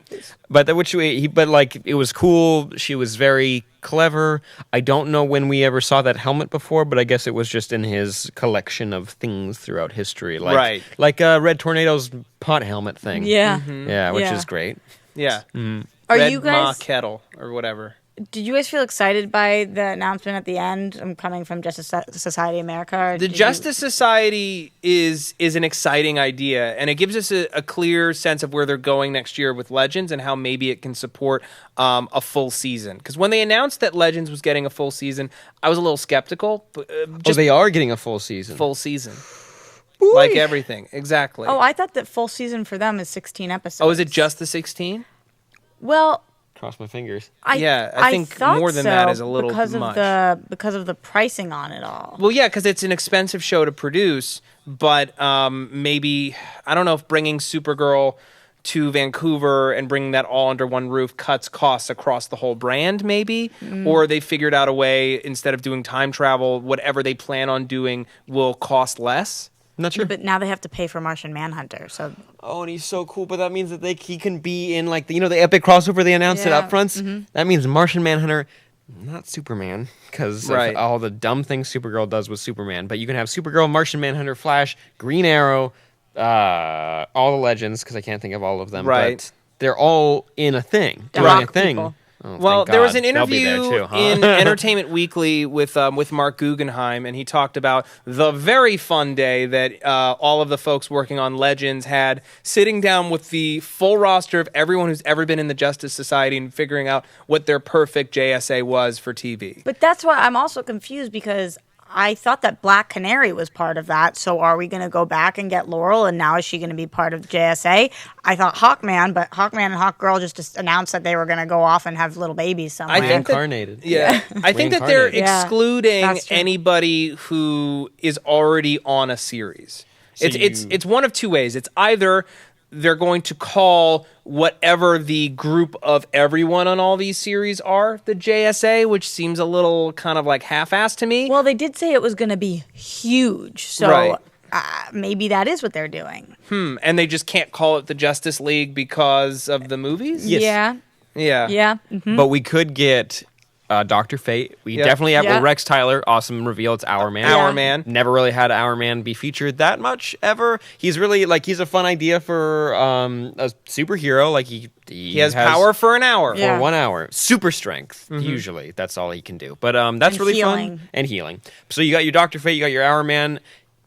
But it was cool. She was very clever. I don't know when we ever saw that helmet before, but I guess it was just in his collection of things throughout history, Right. Like Red Tornado's pot helmet thing. Yeah. yeah, which Yeah. is great. Yeah. Are Red you Ma guys? Kettle or whatever. Did you guys feel excited by the announcement at the end? I'm coming from Justice Society America. Or The did you- Justice Society is an exciting idea, and it gives us a clear sense of where they're going next year with Legends and how maybe it can support a full season. Because when they announced that Legends was getting a full season, I was a little skeptical. But just They are getting a full season. full season, like everything, exactly. Oh, I thought that full season for them is 16 episodes. Oh, is it just the 16? Well, Cross my fingers. Yeah, I think thought more than so that is a little because much. because of the pricing on it all. Well, yeah, because it's an expensive show to produce, but maybe, I don't know if bringing Supergirl to Vancouver and bringing that all under one roof cuts costs across the whole brand, maybe, or they figured out a way, instead of doing time travel, whatever they plan on doing will cost less. Not sure. But now they have to pay for Martian Manhunter. So Oh, and he's so cool, but that means that he can be in like the epic crossover they announced Yeah. at Upfronts. That means Martian Manhunter, not Superman, because Right. of all the dumb things Supergirl does with Superman. But you can have Supergirl, Martian Manhunter, Flash, Green Arrow, all the Legends, because I can't think of all of them. Right. But they're all in a thing, The doing a Rock thing. people. Oh, Well, thank there was God. an They'll be there interview too, huh? in Entertainment Weekly with Mark Guggenheim, and he talked about the very fun day that all of the folks working on Legends had, sitting down with the full roster of everyone who's ever been in the Justice Society and figuring out what their perfect JSA was for TV. But that's why I'm also confused, because I thought that Black Canary was part of that. So are we going to go back and get Laurel, and now is she going to be part of JSA? I thought Hawkman, but Hawkman and Hawkgirl just announced that they were going to go off and have little babies somewhere. I think that- Reincarnated. Yeah, I think that they're Reincarnated. Yeah, excluding that's true. anybody who is already on a series. It's one of two ways. It's either they're going to call whatever the group of everyone on all these series are the JSA, which seems a little kind of like half-assed to me. Well, they did say it was going to be huge. So Right. maybe that is what they're doing. And they just can't call it the Justice League because of the movies? Yes. Yeah. Yeah. Yeah. Mhm. But we could get Dr. Fate. We Yep. definitely have Yeah. Rex Tyler. Awesome reveal. It's Our Man. Our Man. Never really had Our Man be featured that much ever. He's really he's a fun idea for a superhero. Like He has power for an hour. for Yeah. 1 hour. Super strength. Usually that's all he can do. But that's And really healing. fun and healing. So you got your Dr. Fate. You got your Our Man.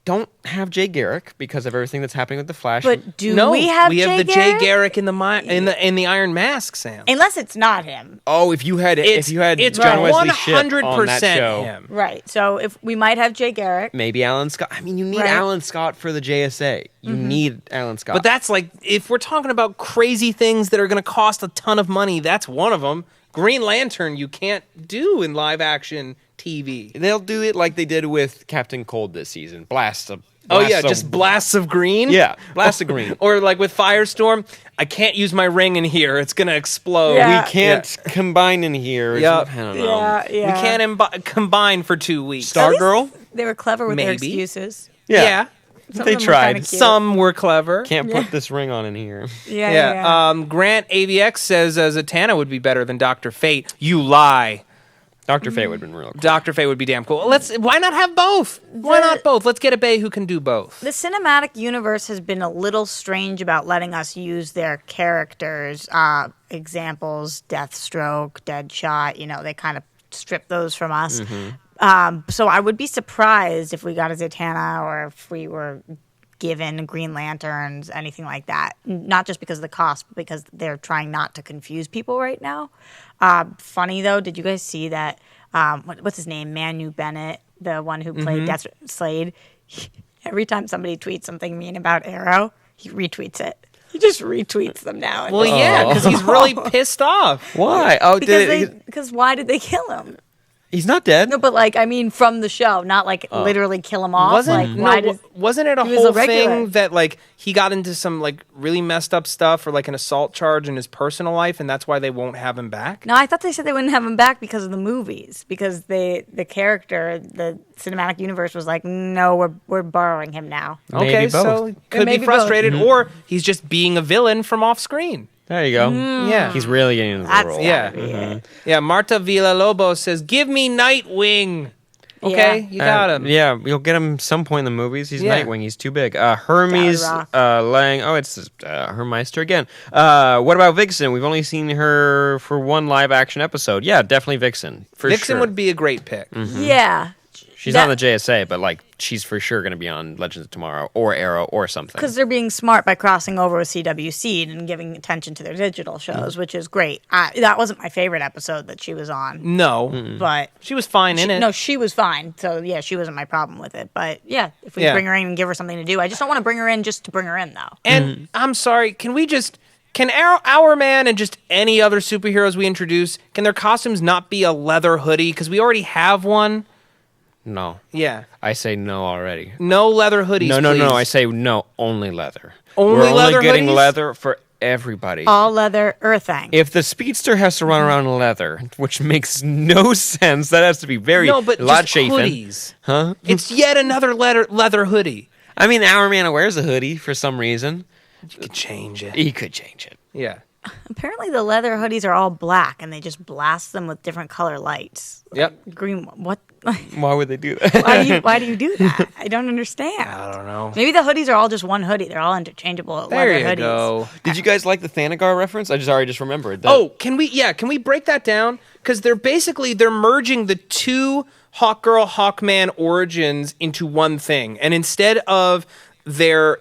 Don't have Jay Garrick because of everything that's happening with the Flash. But do No, we have the Jay Garrick? Garrick in the Iron Mask, Sam. Unless it's not him. oh, if you had It's John Wesley Shipp on that 100% show. him. Right. So if we might have Jay Garrick. Maybe Alan Scott. I mean, you need Right. Alan Scott for the JSA. You need Alan Scott. But that's like, if we're talking about crazy things that are going to cost a ton of money, that's one of them. Green Lantern, you can't do in live action TV. they'll do it like they did with Captain Cold this season. Just blasts of green? Yeah, blast of green. Or like with Firestorm, I can't use my ring in here. It's going to explode. Yeah. We can't combine in here. Yep. I don't know. Yeah. Yeah. We can't combine for 2 weeks. Stargirl? They were clever with their Maybe. excuses. Yeah. Some They of them were tried. kinda cute. Some were clever. Can't put this ring on in here. Yeah. Grant AVX says Zatanna would be better than Dr. Fate. You lie. Dr. Fate would have been real cool. Dr. Fate would be damn cool. Why not have both? Why not both? Let's get a Bay who can do both. The cinematic universe has been a little strange about letting us use their characters. Examples: Deathstroke, Deadshot. They kind of strip those from us. So I would be surprised if we got a Zatanna, or if we were given Green Lanterns, anything like that. Not just because of the cost, but because they're trying not to confuse people right now. Funny though, did you guys see that? What's his name? Manu Bennett, the one who played Death Slade. Every time somebody tweets something mean about Arrow, he retweets it. He just retweets them now. Well, yeah, because he's really pissed off. Why? Oh, because why did they kill him? he's not dead. No, but from the show, not literally kill him off. Wasn't it a he was a whole regular. thing that he got into some really messed up stuff or an assault charge in his personal life, and that's why they won't have him back? No, I thought they said they wouldn't have him back because of the movies. Because the character, the cinematic universe was like, no, we're borrowing him now. Maybe Okay, both. so he could be Maybe frustrated, both. or he's just being a villain from off screen. There you go. Yeah. He's really getting into the That's role. Yeah. gotta be it. Yeah, Marta Villalobos says, "Give me Nightwing." Okay, you got him. Yeah, you'll get him some point in the movies. He's Yeah. Nightwing. He's too big. Hermes rock. Lang. Oh, it's Hermeister again. What about Vixen? We've only seen her for one live action episode. Yeah, definitely Vixen. For Vixen sure. would be a great pick. Yeah. She's on the JSA, but she's for sure going to be on Legends of Tomorrow or Arrow or something. Because they're being smart by crossing over with CWC and giving attention to their digital shows, which is great. That wasn't my favorite episode that she was on, No, but she was fine in it. no, she was fine. So yeah, she wasn't my problem with it. But yeah, if we Yeah. bring her in and give her something to do, I just don't want to bring her in just to bring her in, though. And I'm sorry, can Our Man and just any other superheroes we introduce, can their costumes not be a leather hoodie? Because we already have one. No. Yeah. I say no already. No leather hoodies, No. please. I say no, only leather. Only We're leather only getting hoodies? leather for everybody. All leather Earthang. If the Speedster has to run around in leather, which makes no sense, that has to be very No, but lot just chafing. hoodies. Huh? It's yet another leather hoodie. I mean, Our Man wears a hoodie for some reason. You could change it. He could change it. Yeah. Apparently, the leather hoodies are all black, and they just blast them with different color lights. Yep. Green. What? Why would they do that? Why do you do that? I don't understand. I don't know. Maybe the hoodies are all just one hoodie. They're all interchangeable There leather you hoodies. go. Did you guys like the Thanagar reference? I just remembered. That. Oh, can we break that down? Because they're merging the two Hawkgirl, Hawkman origins into one thing. And instead of their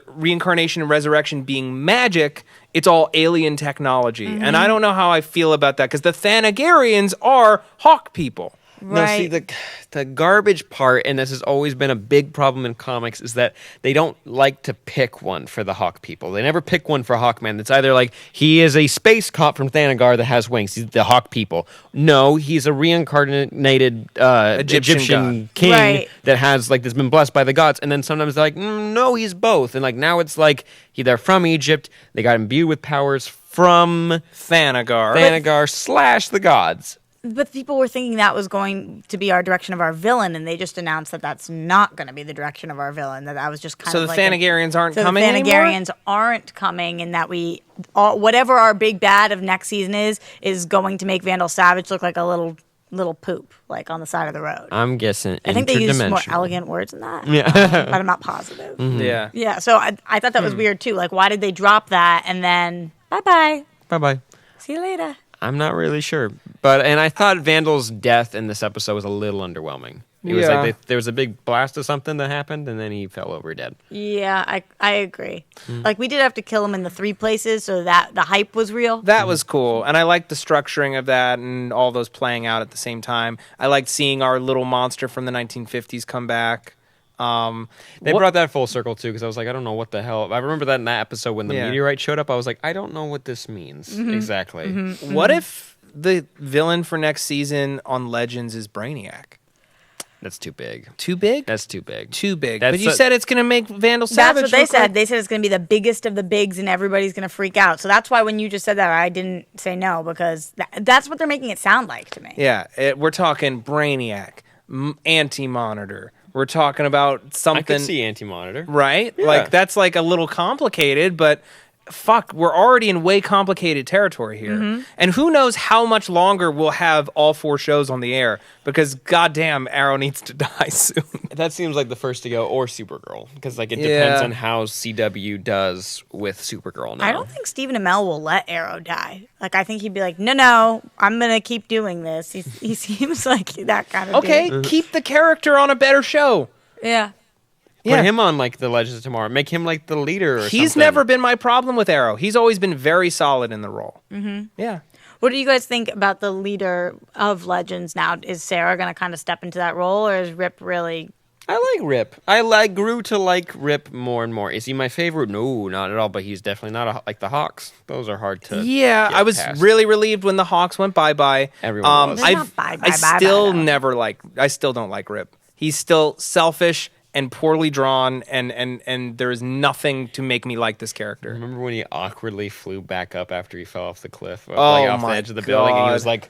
reincarnation and resurrection being magic, it's all alien technology. Mm-hmm. And I don't know how I feel about that, because the Thanagarians are Hawk people. No, see, the garbage part, and this has always been a big problem in comics, is that they don't like to pick one for the Hawk people. They never pick one for Hawkman. It's either like, he is a space cop from Thanagar that has wings. He's the Hawk people. No, he's a reincarnated Egyptian king that has, like, that's been blessed by the gods. And then sometimes they're like, no, he's both. And, like, now it's like, they're from Egypt. They got imbued with powers from Thanagar / the gods. But people were thinking that was going to be our direction of our villain, and they just announced that that's not going to be the direction of our villain. That was just kind So of the like Thanagarians aren't coming the anymore? Thanagarians aren't coming, and that whatever our big bad of next season is going to make Vandal Savage look like a little poop, like on the side of the road. I'm guessing I think they used more interdimensional. elegant words than that. Yeah. But I'm not positive. Yeah. Yeah, so I thought that was weird too. Like, why did they drop that and then bye-bye, Bye-bye. see you later? I'm not really sure. And I thought Vandal's death in this episode was a little underwhelming. It was Yeah. like there was a big blast of something that happened, and then he fell over dead. Yeah, I agree. Like, we did have to kill him in the 3 places, so that the hype was real. That was cool, and I liked the structuring of that and all those playing out at the same time. I liked seeing our little monster from the 1950s come back. They brought that full circle, too, because I was like, I don't know what the hell. I remember that in that episode when the meteorite showed up. I was like, I don't know what this means exactly. What if the villain for next season on Legends is Brainiac? That's too big. Too big? That's too big. Too big. That's But you said it's going to make Vandal Savage That's what they look said. like- They said it's going to be the biggest of the bigs, and everybody's going to freak out. So that's why when you just said that, I didn't say no, because that's what they're making it sound like to me. Yeah, we're talking Brainiac, Anti-Monitor. We're talking about something... I could see Anti-Monitor. Right? Yeah. Like, that's like a little complicated, but fuck, we're already in way complicated territory here. And who knows how much longer we'll have all 4 shows on the air, because goddamn, Arrow needs to die soon. That seems like the first to go, or Supergirl, because like it depends Yeah. on how CW does with Supergirl now. I don't think Stephen Amell will let Arrow die. Like, I think he'd be like, no, I'm going to keep doing this. He seems like that kind of Okay, dude. keep the character on a better show. Yeah. Put him on like the Legends of Tomorrow. Make him like the leader. Or He's something. never been my problem with Arrow. He's always been very solid in the role. Yeah. What do you guys think about the leader of Legends now? Is Sarah going to kind of step into that role, or is Rip really... I like Rip. Grew to like Rip more and more. Is he my favorite? No, not at all. But he's definitely not like the Hawks. Those are hard to. Yeah, get I was past. really relieved when the Hawks went bye-bye. Everyone was. They're not bye-bye, I bye-bye, still though. don't like Rip. He's still selfish and poorly drawn, and there is nothing to make me like this character. Remember when he awkwardly flew back up after he fell off the cliff, off my the edge of the building, and he was God. like,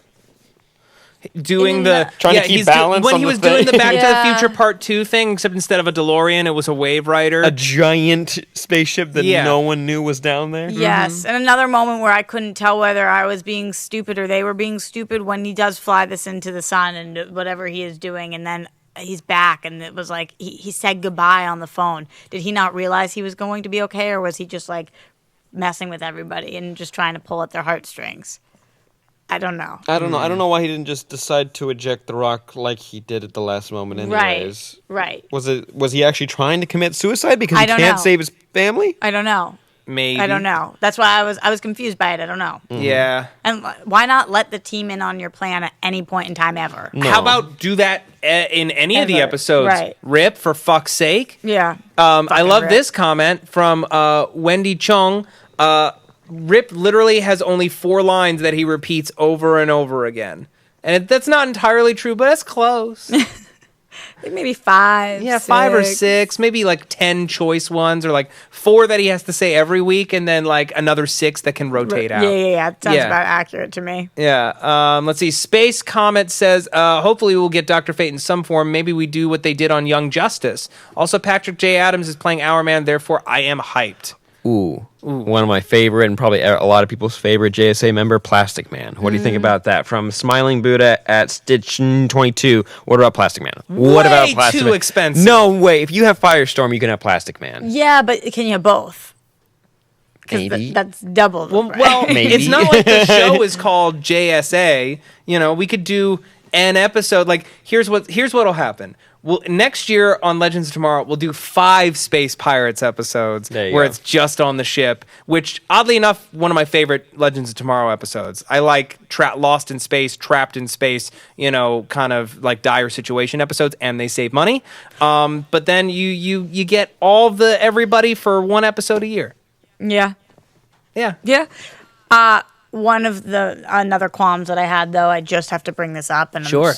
Doing In the Trying to keep he's balance when on he the was doing the thing. Back to Yeah. the Future Part 2 thing, except instead of a DeLorean, it was a Wave Rider. a giant spaceship that Yeah. no one knew was down there. Yes, and another moment where I couldn't tell whether I was being stupid or they were being stupid when he does fly this into the sun and whatever he is doing, and then he's back, and it was like he said goodbye on the phone. Did he not realize he was going to be okay, or was he just like messing with everybody and just trying to pull at their heartstrings? I don't know. I don't know. I don't know why he didn't just decide to eject the rock like he did at the last moment. Anyways, Right. Was he actually trying to commit suicide because I he don't can't know. save his family? I don't know. Maybe. I don't know. That's why I was confused by it. I don't know. Yeah. And why not let the team in on your plan at any point in time ever? No. How about do that in any of the Ever. episodes? Right. Rip, for fuck's sake. Yeah. I love Rip. this comment from Wendy Chung. Rip literally has only 4 lines that he repeats over and over again. And that's not entirely true, but it's close. Maybe 5. Yeah, 5 or 6. 6, maybe like 10 choice ones, or like 4 that he has to say every week, and then like another 6 that can rotate out. Yeah. Sounds Yeah. about accurate to me. Yeah. Let's see. Space Comet says, hopefully we'll get Dr. Fate in some form. Maybe we do what they did on Young Justice. Also, Patrick J. Adams is playing Hourman, therefore I am hyped. Ooh. One of my favorite, and probably a lot of people's favorite JSA member, Plastic Man. What do you think about that? From Smiling Buddha at Stitch 22. What about Plastic Man? What about Plastic too Man? expensive. No way. If you have Firestorm, you can have Plastic Man. Yeah, but can you have both? Maybe. That's double. Well, Maybe. it's not like the show is called JSA. You know, we could do an episode. Like, here's what'll happen. Well, next year on Legends of Tomorrow, we'll do 5 Space Pirates episodes where go. it's just on the ship, which, oddly enough, one of my favorite Legends of Tomorrow episodes. I like Lost in Space, Trapped in Space, you know, kind of like dire situation episodes, and they save money. But then you get all the everybody for one episode a year. Yeah. Yeah. Yeah. One of another qualms that I had, though, I just have to bring this up. And Sure.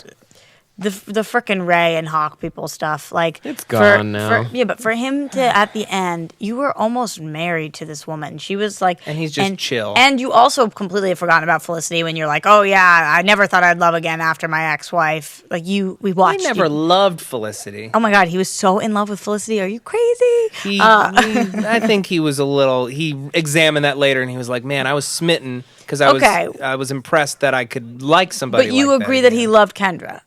The frickin' Ray and Hawk people stuff, like It's gone now. But for him to at the end, you were almost married to this woman. She was like, And he's just chill. And you also completely have forgotten about Felicity when you're like, oh yeah, I never thought I'd love again after my ex-wife. Like we watched. I never loved Felicity. Oh my God, he was so in love with Felicity. Are you crazy? I think he was a little. He examined that later, and he was like, "Man, I was smitten because I was impressed that I could like somebody." But you like agree that that he loved Kendra.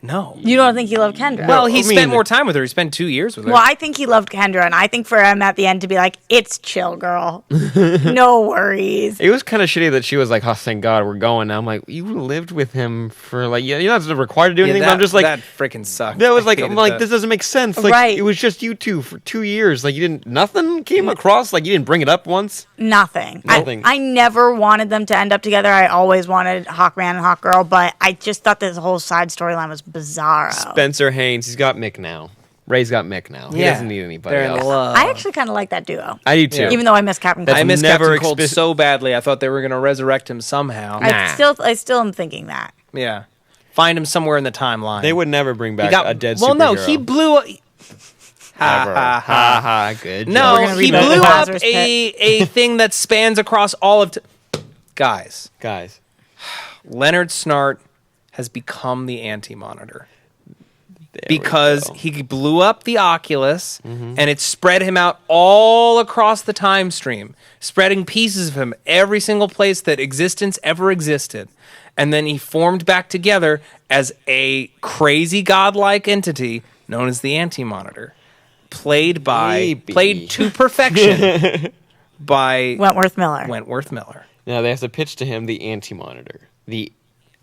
No. You don't think he loved Kendra? Well, he I spent mean- more time with her. He spent 2 years with her. Well, I think he loved Kendra, and I think for him at the end to be like, "It's chill, girl, no worries." It was kind of shitty that she was like, "Oh, thank God, we're going." Now I'm like, you lived with him for like, you're not required to do anything. But I'm just like, that freaking sucked. that was I like, I'm hated like, that. this doesn't make sense. Like, Right. it was just you two for 2 years. Like, you didn't, nothing came across. Like, you didn't bring it up once. Nothing. Nothing. I never wanted them to end up together. I always wanted Hawkman and Hawkgirl, but I just thought this whole side storyline was bizarre. Spencer Haynes, he's got Mick now. Ray's got Mick now. He Yeah. doesn't need anybody They're in else. love. I actually kind of like that duo, I do too. Yeah. even though I miss Captain Cold. I miss never Captain Cold expe- so badly. I thought they were going to resurrect him somehow. Nah. I still am thinking that. Yeah. Find him somewhere in the timeline. They would never bring back a dead Well, no, superhero. he blew. Never. Ha ha. Good. No, We're gonna he reboot blew the up Lazarus a thing that spans across all of. Guys, guys. Leonard Snart has become the Anti-Monitor. There we Because go. he blew up the Oculus and it spread him out all across the time stream, spreading pieces of him every single place that existence ever existed. And then he formed back together as a crazy godlike entity known as the Anti-Monitor, played to perfection by Wentworth Miller. Wentworth Miller. Now they have to pitch to him the anti-monitor. The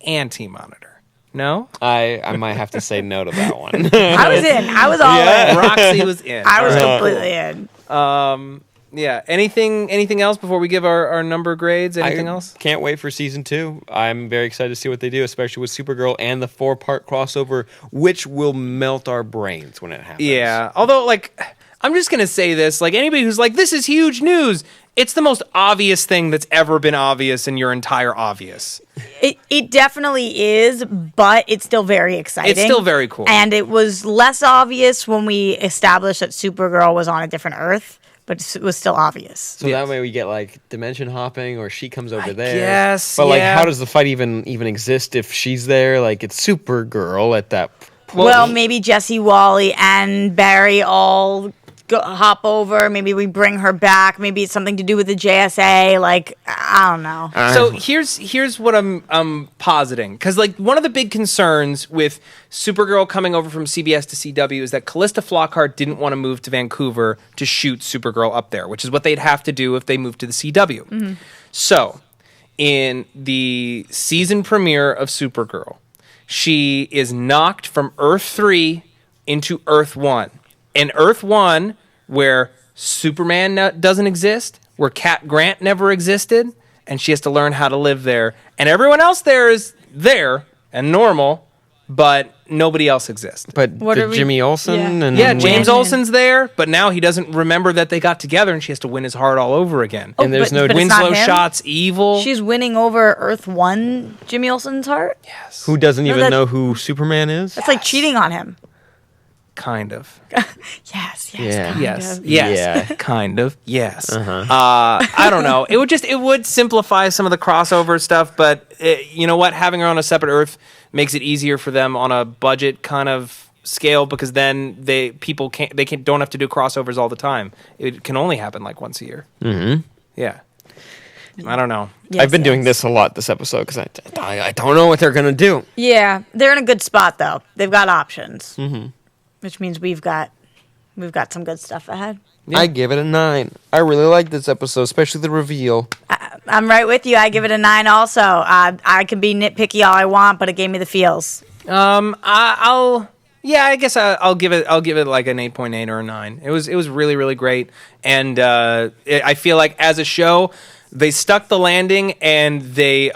Anti-Monitor. No? I might have to say no to that one. I was in. I was all Yeah. in. Roxy was in. I was All right. completely in. Yeah. Anything else before we give our number grades? Anything else? Can't wait for season 2. I'm very excited to see what they do, especially with Supergirl and the 4-part crossover, which will melt our brains when it happens. Yeah. Although, like, I'm just gonna say this: like, anybody who's like, "This is huge news," it's the most obvious thing that's ever been obvious in your entire obvious. It definitely is, but it's still very exciting. It's still very cool. And it was less obvious when we established that Supergirl was on a different Earth, but it was still obvious. So that way we get like dimension hopping, or she comes over there. guess, But like, yeah. how does the fight even exist if she's there? Like, it's Supergirl at that. Well, maybe Jesse, Wally, and Barry all hop over. Maybe we bring her back. Maybe it's something to do with the JSA. Like, I don't know. So here's what I'm positing, because like one of the big concerns with Supergirl coming over from CBS to CW is that Callista Flockhart didn't want to move to Vancouver to shoot Supergirl up there, which is what they'd have to do if they moved to the CW. So in the season premiere of Supergirl, she is knocked from Earth 3 into Earth 1. In Earth 1, where Superman doesn't exist, where Cat Grant never existed, and she has to learn how to live there. And everyone else there is there and normal, but nobody else exists. But What are we- Jimmy Olsen yeah. and Yeah, James Win. Olsen's there, but now he doesn't remember that they got together, and she has to win his heart all over again. And there's no but it's not Winslow him? Shot's evil. She's winning over Earth 1, Jimmy Olsen's heart? Yes, who doesn't even that- know who Superman is. That's like cheating on him. kind of. Yes, Yeah. kind Yes. of. Yes. Yeah. Kind of. Yes. I don't know. It would simplify some of the crossover stuff, but you know what? Having her on a separate Earth makes it easier for them on a budget kind of scale because then people don't have to do crossovers all the time. It can only happen like once a year. Mm-hmm. Yeah. I don't know. Yes, I've been doing this a lot this episode because I don't know what they're gonna do. Yeah, they're in a good spot though. They've got options, which means we've got some good stuff ahead. Yeah. I give it a 9. I really like this episode, especially the reveal. I'm right with you. I give it a 9 also. I can be nitpicky all I want, but it gave me the feels. I guess I'll give it like an 8.8 or a 9. It was really, really great, and I feel like as a show, they stuck the landing and they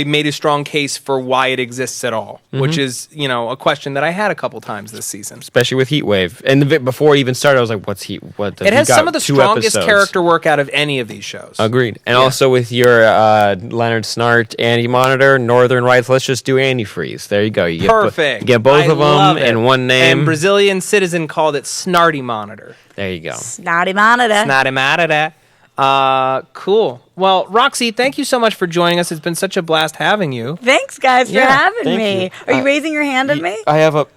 made a strong case for why it exists at all, which is a question that I had a couple times this season, especially with Heatwave. And before it even started, I was like, "What's Heat? What?" It has some of the strongest character work out of any of these shows. Agreed. And also with your Leonard Snart anti-monitor, Northern Rights. Let's just do antifreeze. There you go. You Perfect. You get both of them in one name. And Brazilian Citizen called it Snarty Monitor. There you go. Snarty Monitor. Snarty Monitor. Cool. Well, Roxy, thank you so much for joining us. It's been such a blast having you. Thanks, guys, for having me. You. Are you raising your hand at me? I have a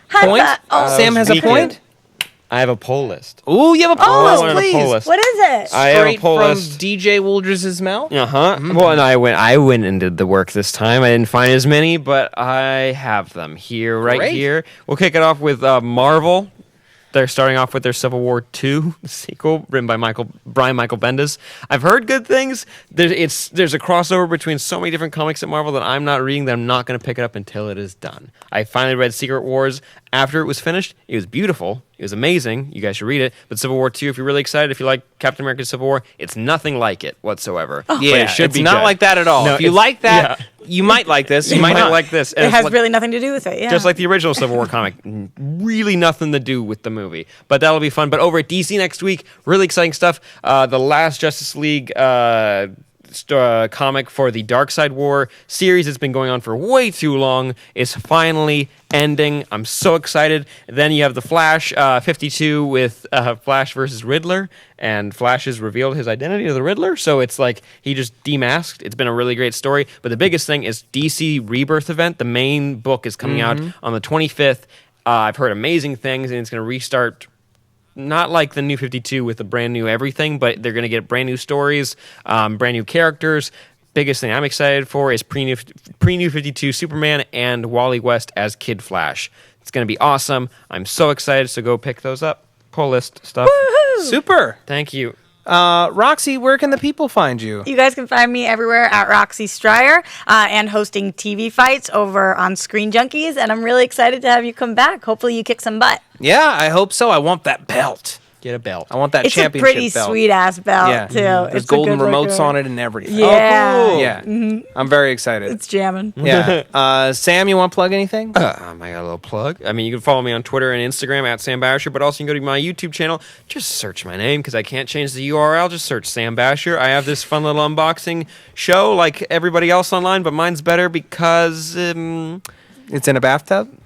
point. Sam has a point. I have a poll list. Ooh, you have a poll list, please. What is it? I have a poll list. DJ Woolders' mouth. Well, and I went and did the work this time. I didn't find as many, but I have them here, here. We'll kick it off with Marvel. They're starting off with their Civil War II sequel, written by Brian Michael Bendis. I've heard good things. There's a crossover between so many different comics at Marvel that I'm not reading that I'm not going to pick it up until it is done. I finally read Secret Wars after it was finished. It was beautiful. It was amazing. You guys should read it. But Civil War II, if you're really excited, if you like Captain America Civil War, it's nothing like it whatsoever. Oh. Yeah, it's not good. like that at all. No, if you like that, you might like this. You might not like this. It has really nothing to do with it, yeah. Just like the original Civil War comic. Really nothing to do with the movie. But that'll be fun. But over at DC next week, really exciting stuff. The last Justice League comic for the Darkseid War series that's been going on for way too long is finally ending. I'm so excited. Then you have the Flash 52 with Flash versus Riddler, and Flash has revealed his identity to the Riddler, so it's like he just demasked. It's been a really great story, but the biggest thing is DC Rebirth event. The main book is coming out on the 25th. I've heard amazing things, and it's going to restart not like the new 52 with the brand new everything, but they're going to get brand new stories, brand new characters. Biggest thing I'm excited for is pre-new 52 Superman and Wally West as Kid Flash. It's going to be awesome. I'm so excited, so go pick those up. Pull list stuff. Woo-hoo! Super. Thank you. Roxy, where can the people find you? You guys can find me everywhere at Roxy Stryer and hosting TV fights over on Screen Junkies. And I'm really excited to have you come back. Hopefully you kick some butt. Yeah, I hope so. I want that belt. Get a belt. I want that it's championship belt. It's a pretty sweet-ass belt, too. There's golden remotes on it and everything. Yeah. Oh, cool. Yeah. I'm very excited. It's jamming. Yeah. Sam, you want to plug anything? I got a little plug. I mean, you can follow me on Twitter and Instagram at Sam Basher, but also you can go to my YouTube channel. Just search my name because I can't change the URL. Just search Sam Basher. I have this fun little unboxing show like everybody else online, but mine's better because... it's in a bathtub?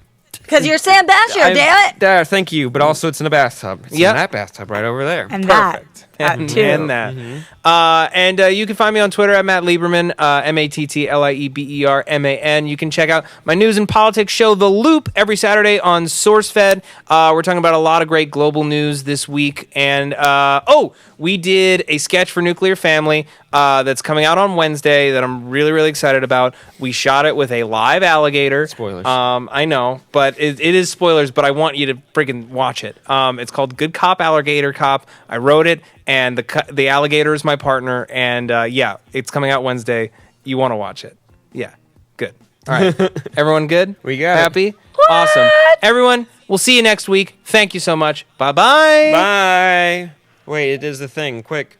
Because you're Sam Basher, damn it. Thank you, but also it's in a bathtub. It's in that bathtub right over there. And perfect. That too. And that. And you can find me on Twitter at Matt Lieberman, MattLieberman. You can check out my news and politics show, The Loop, every Saturday on SourceFed. We're talking about a lot of great global news this week. And, we did a sketch for Nuclear Family that's coming out on Wednesday that I'm really, really excited about. We shot it with a live alligator. Spoilers. I know, but it is spoilers, but I want you to freaking watch it. It's called Good Cop, Alligator Cop. I wrote it, and the alligator is my partner, and it's coming out Wednesday. You want to watch it. Yeah, good. All right. Everyone good? We got Happy? it. What? Awesome. Everyone, we'll see you next week. Thank you so much. Bye-bye. Bye. Wait, it is the thing. Quick.